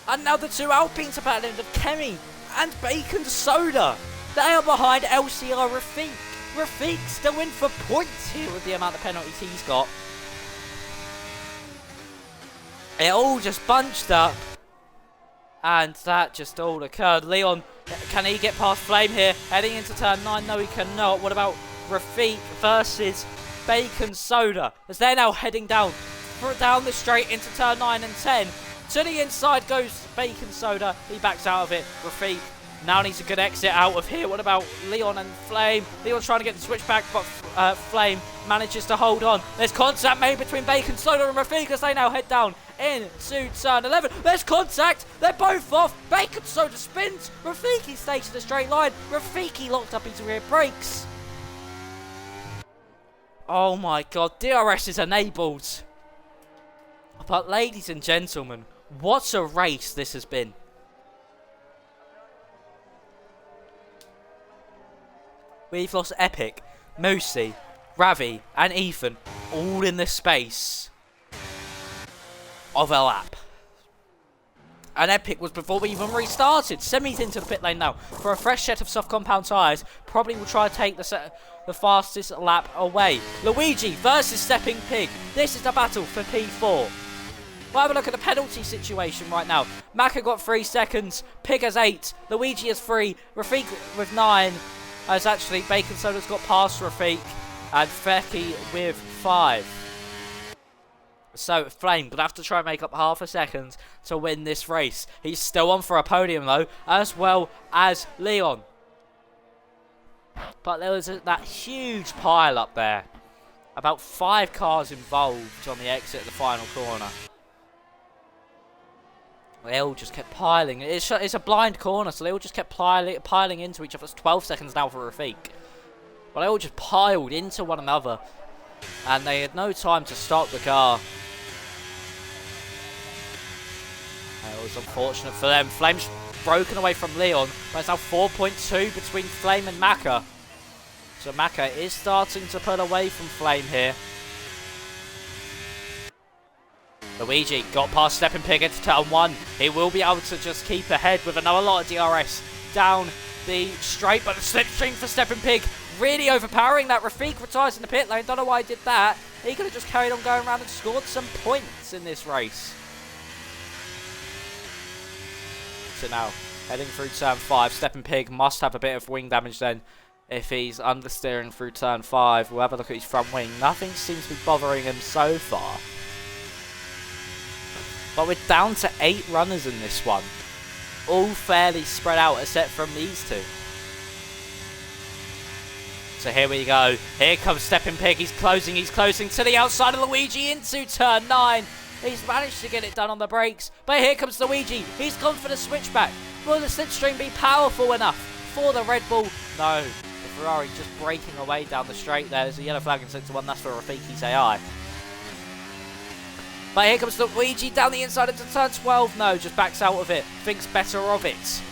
And now the 2 Alpines are battling of Kemi and Bacon Soda. They are behind LCR Rafik. Rafik still in for points here with the amount of penalties he's got. It all just bunched up. And that just all occurred. Leon, can he get past Flame here? Heading into turn 9. No, he cannot. What about Rafik versus Bacon Soda, as they're now heading down the straight into turn 9 and 10. To the inside goes Bacon Soda. He backs out of it. Rafik now needs a good exit out of here. What about Leon and Flame? Leon's trying to get the switch back, but Flame manages to hold on. There's contact made between Bacon Soda and Rafik as they now head down into turn 11. There's contact. They're both off. Bacon Soda spins. Rafiki stays in a straight line. Rafiki locked up his rear brakes. Oh my god, DRS is enabled. But ladies and gentlemen, what a race this has been. We've lost Epic, Moosey, Ravi and Ethan all in the space of a lap. And Epic was before we even restarted. Semi's into the pit lane now for a fresh set of soft compound tyres. Probably will try to take the fastest lap away. Luigi versus Stepping Pig. This is the battle for P4. We'll have a look at the penalty situation right now. Maka got 3 seconds. Pig has 8. Luigi has 3. Rafik with 9. As actually Bacon Soda's got past Rafik. And Feki with 5. So, Flame gonna have to try and make up half a second to win this race. He's still on for a podium though, as well as Leon. But there was that huge pile up there. About 5 cars involved on the exit of the final corner. They all just kept piling. It's a blind corner, so they all just kept piling into each other. It's 12 seconds now for Rafik. But they all just piled into one another. And they had no time to stop the car. It was unfortunate for them. Flame's broken away from Leon. But it's now 4.2 between Flame and Maka. So Maka is starting to pull away from Flame here. Luigi got past Stepping Pig into turn 1. He will be able to just keep ahead with another lot of DRS down the straight. But the slipstream for Stepping Pig really overpowering that. Rafik retires in the pit lane. Don't know why he did that. He could have just carried on going around and scored some points in this race. So now, heading through turn 5. Stepping Pig must have a bit of wing damage then if he's understeering through turn 5. We'll have a look at his front wing. Nothing seems to be bothering him so far. But we're down to 8 runners in this one. All fairly spread out except from these 2. So here we go. Here comes Stepping Pig. He's closing to the outside of Luigi into turn 9. He's managed to get it done on the brakes. But here comes Luigi. He's gone for the switchback. Will the slipstream be powerful enough for the Red Bull? No. The Ferrari just breaking away down the straight there. There's a yellow flag in sector 1. That's for Rafiki's AI. But here comes Luigi down the inside into turn 12. No, just backs out of it. Thinks better of it.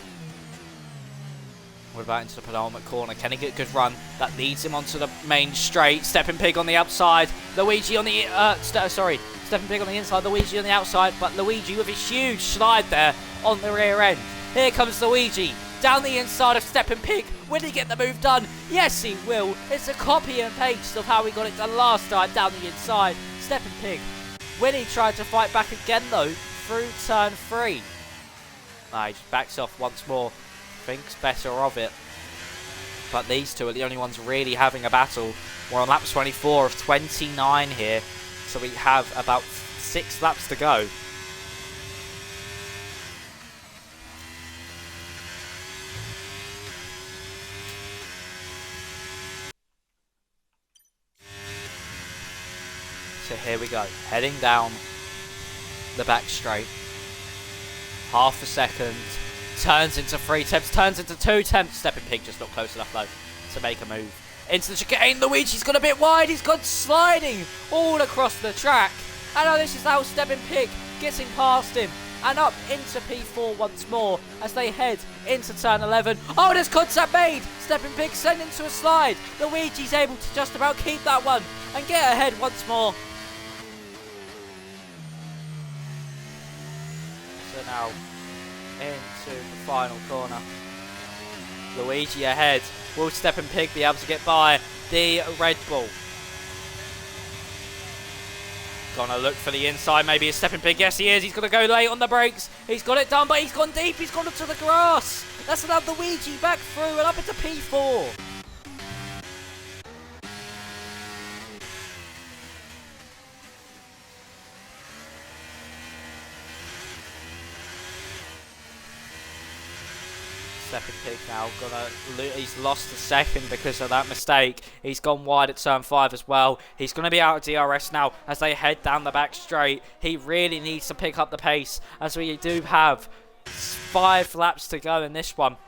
What about into the penultimate corner? Can he get a good run? That leads him onto the main straight. Stepping Pig on the outside. Luigi on the... Stepping Pig on the inside. Luigi on the outside. But Luigi with his huge slide there on the rear end. Here comes Luigi. Down the inside of Stepping Pig. Will he get the move done? Yes, he will. It's a copy and paste of how he got it done last time down the inside. Stepping Pig. Winnie tried to fight back again, though, through turn 3. Nah, he just backs off once more. Thinks better of it. But these two are the only ones really having a battle. We're on lap 24 of 29 here. So we have about 6 laps to go. So here we go. Heading down the back straight. Half a second. Turns into 3 attempts, turns into 2 attempts. Stepping Pig just not close enough though to make a move. Into the chicane, Luigi's got a bit wide, he's gone sliding all across the track. And now this is how Stepping Pig getting past him. And up into P4 once more as they head into turn 11. Oh, there's contact made! Stepping Pig sent into a slide. Luigi's able to just about keep that one and get ahead once more. So now into the final corner. Luigi ahead. Will Stepping Pig be able to get by the Red Bull? Gonna look for the inside. Maybe a Stepping Pig. Yes, he is. He's gonna go late on the brakes. He's got it done, but he's gone deep. He's gone into the grass. That's allowed Luigi back through and up into P4. Stepping Pig now he's lost a second because of that mistake. He's gone wide at turn 5 as well. He's going to be out of DRS now as they head down the back straight. He really needs to pick up the pace as we do have 5 laps to go in this one.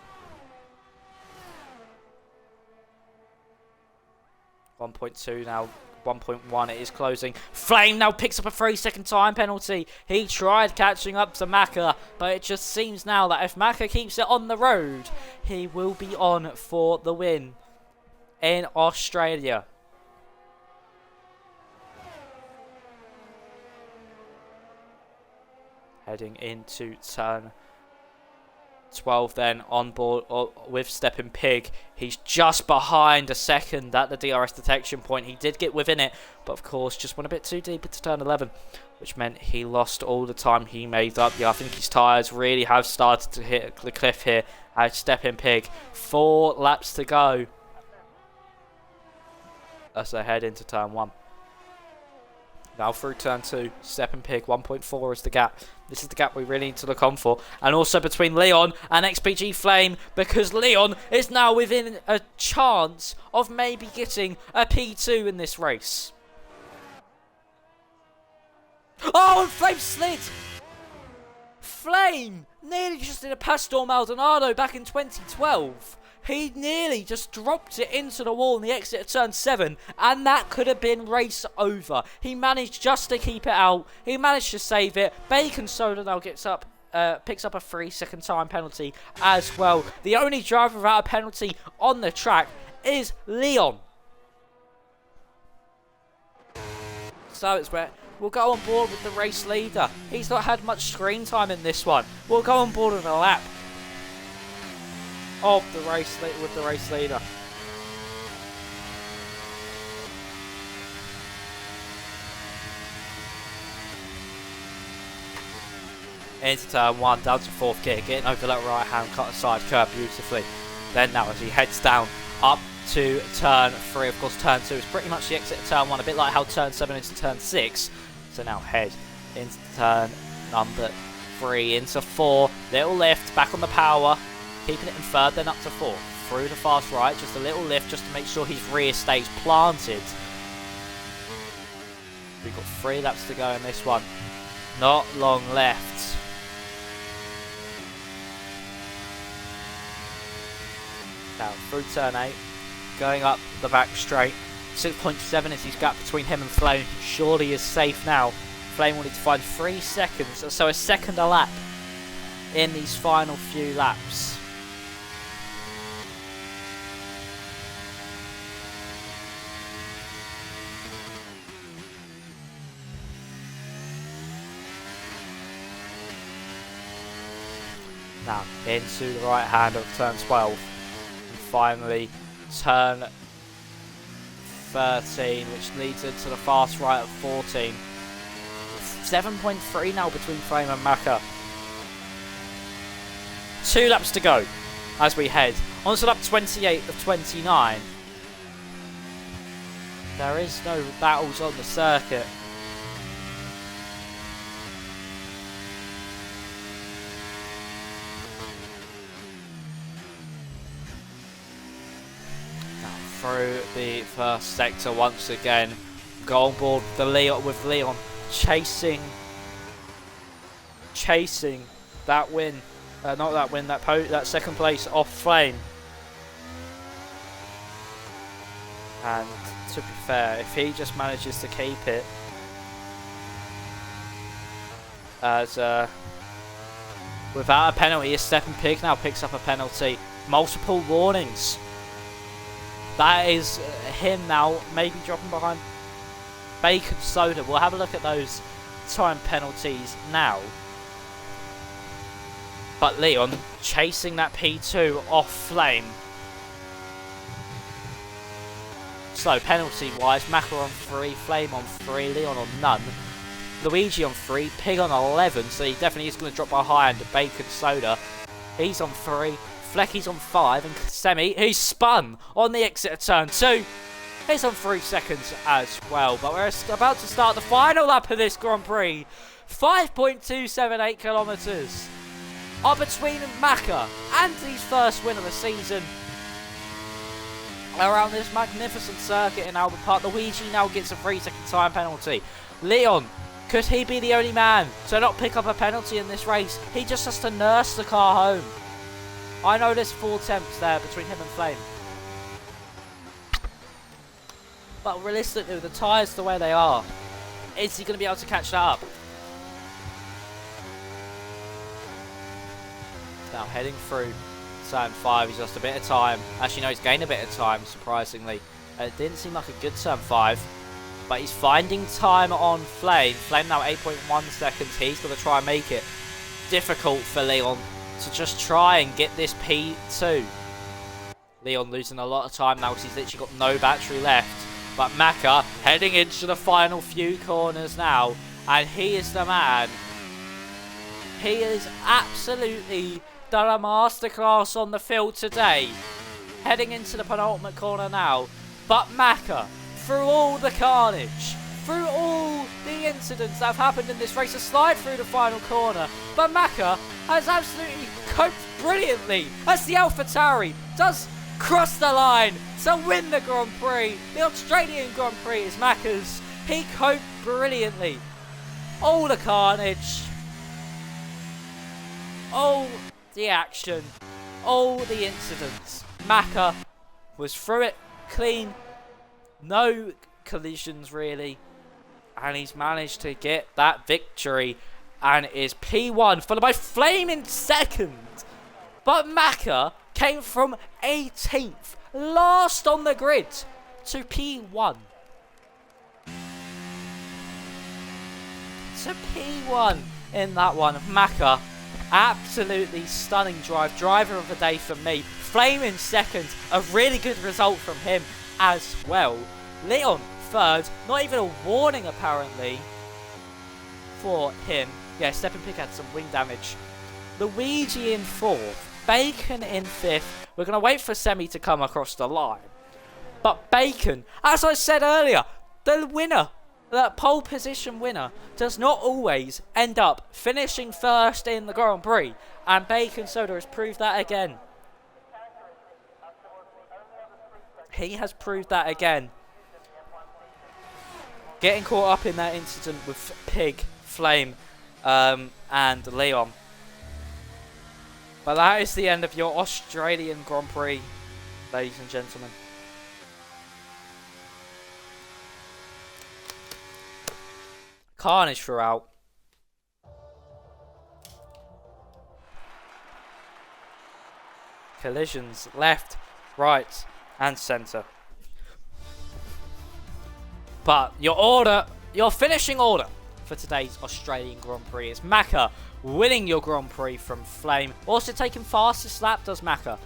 1.2 now. 1.1, it is closing. Flame now picks up a 3-second time penalty. He tried catching up to Maka, but it just seems now that if Maka keeps it on the road, he will be on for the win in Australia. Heading into turn 12 then on board with Stepping Pig. He's just behind a second at the DRS detection point. He did get within it, but of course just went a bit too deep into turn 11, which meant he lost all the time he made up. Yeah, I think his tyres really have started to hit the cliff here at Stepping Pig. 4 laps to go as they head into turn 1. Now through turn 2, Stepping Pig, 1.4 is the gap. This is the gap we really need to look on for. And also between Leon and XPG Flame, because Leon is now within a chance of maybe getting a P2 in this race. Oh, and Flame slid! Flame nearly just did a Pastor Maldonado back in 2012. He nearly just dropped it into the wall in the exit of turn 7, and that could have been race over. He managed just to keep it out. He managed to save it. Bacon Soda now picks up a 3-second time penalty as well. The only driver without a penalty on the track is Leon. So it's where we'll go on board with the race leader. He's not had much screen time in this one. We'll go on board with a lap of the race with the race leader. Into turn 1, down to 4th gear, getting over that right hand cut side curve beautifully. Then now as he heads down up to turn 3, of course turn 2 is pretty much the exit of turn 1, a bit like how turn 7 is to turn 6. So now head into turn number 3, into 4, little lift, back on the power. Keeping it in 3rd, then up to 4th. Through the fast right, just a little lift just to make sure his rear stays planted. We've got 3 laps to go in this one. Not long left. Now through turn 8, going up the back straight. 6.7 is his gap between him and Flame. He surely is safe now. Flame wanted to find 3 seconds, so a second a lap in these final few laps. Now into the right hand of turn 12. And finally turn 13, which leads into the fast right of 14. 7.3 now between Flame and Maka. 2 laps to go as we head onto lap 28 of 29. There is no battles on the circuit. Now through the first sector once again. Go on board with Leon chasing that win. Not that win, that second place off Flame. And to be fair, if he just manages to keep it as without a penalty, his Stepping Pig now picks up a penalty. Multiple warnings. That is him now maybe dropping behind Bacon Soda. We'll have a look at those time penalties now. But Leon chasing that P2 off Flame. So penalty wise, Maka on 3, Flame on 3, Leon on none, Luigi on 3, Pig on 11, so he definitely is going to drop behind Bacon Soda. He's on 3, Flecky's on 5, and Semi, who's spun on the exit of turn 2, he's on 3 seconds as well. But we're about to start the final lap of this Grand Prix. 5.278 kilometres are between Maka and his first win of the season around this magnificent circuit in Albert Park. Luigi now gets a 3-second time penalty. Leon, could he be the only man to not pick up a penalty in this race? He just has to nurse the car home. I know there's 4 attempts there between him and Flame. But realistically, with the tyres the way they are, is he going to be able to catch that up? Now heading through turn 5, he's lost a bit of time. Actually, no, he's gained a bit of time, surprisingly. It didn't seem like a good turn 5, but he's finding time on Flame. Flame now 8.1 seconds. He's going to try and make it difficult for Leon to just try and get this P2. Leon losing a lot of time now because he's literally got no battery left. But Maka heading into the final few corners now, and he is the man. He is absolutely done a masterclass on the field today. Heading into the penultimate corner now. But Maka, through all the carnage, through all the incidents that have happened in this race, a slide through the final corner. But Maka has absolutely coped brilliantly as the AlphaTauri does cross the line to win the Grand Prix. The Australian Grand Prix is Maka's. He coped brilliantly. All the carnage, all the action, all the incidents. Maka was through it clean, no collisions really, and he's managed to get that victory and is P1, followed by Flame in second. But Maka came from 18th, last on the grid, to P1. To P1 in that one. Maka, absolutely stunning drive. Driver of the day for me. Flame in second. A really good result from him as well. Leon third. Not even a warning apparently for him. Yeah, Stepping Pig had some wing damage. Luigi in fourth. Bacon in fifth. We're going to wait for Semi to come across the line. But Bacon, as I said earlier, the winner, that pole position winner, does not always end up finishing first in the Grand Prix. And Bacon Soda has proved that again. He has proved that again. Getting caught up in that incident with Pig, Flame, and Leon. But that is the end of your Australian Grand Prix, ladies and gentlemen. Carnage throughout. Collisions left, right, and centre. But your finishing order for today's Australian Grand Prix is Maka winning your Grand Prix from Flame. Also taking fastest lap does Maka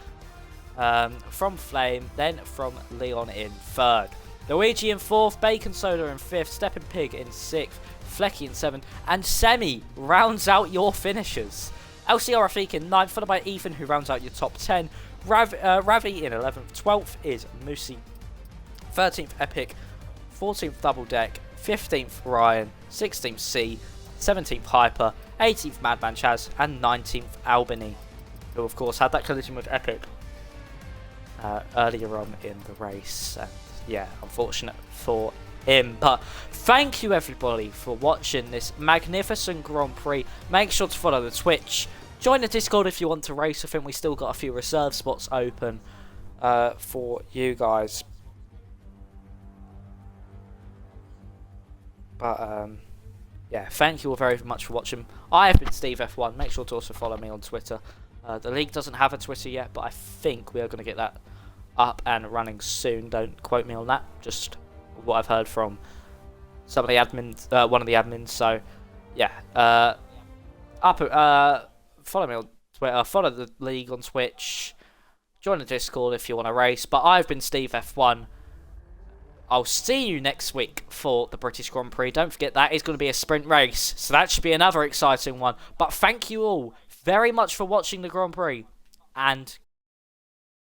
from Flame, then from Leon in 3rd. Luigi in 4th, Bacon Soda in 5th, Steppin' Pig in 6th, Flecky in 7th, and Semi rounds out your finishers. LCR Rafik in 9th, followed by Ethan, who rounds out your top 10. Ravi in 11th, 12th is Moosey, 13th Epic, 14th Double Deck, 15th Ryan, 16th C, 17th Hyper, 18th Madman Chaz, and 19th Albany, who of course had that collision with Epic earlier on in the race. And yeah, unfortunate for him. But thank you everybody for watching this magnificent Grand Prix. Make sure to follow the Twitch. Join the Discord if you want to race. I think we still got a few reserve spots open for you guys. But yeah, thank you all very much for watching. I have been Steve F1. Make sure to also follow me on Twitter. The league doesn't have a Twitter yet, but I think we are going to get that up and running soon. Don't quote me on that. Just what I've heard from some of the admins, one of the admins. So yeah, follow me on Twitter. Follow the league on Twitch. Join the Discord if you want to race. But I've been Steve F1. I'll see you next week for the British Grand Prix. Don't forget that is going to be a sprint race, so that should be another exciting one. But thank you all very much for watching the Grand Prix, and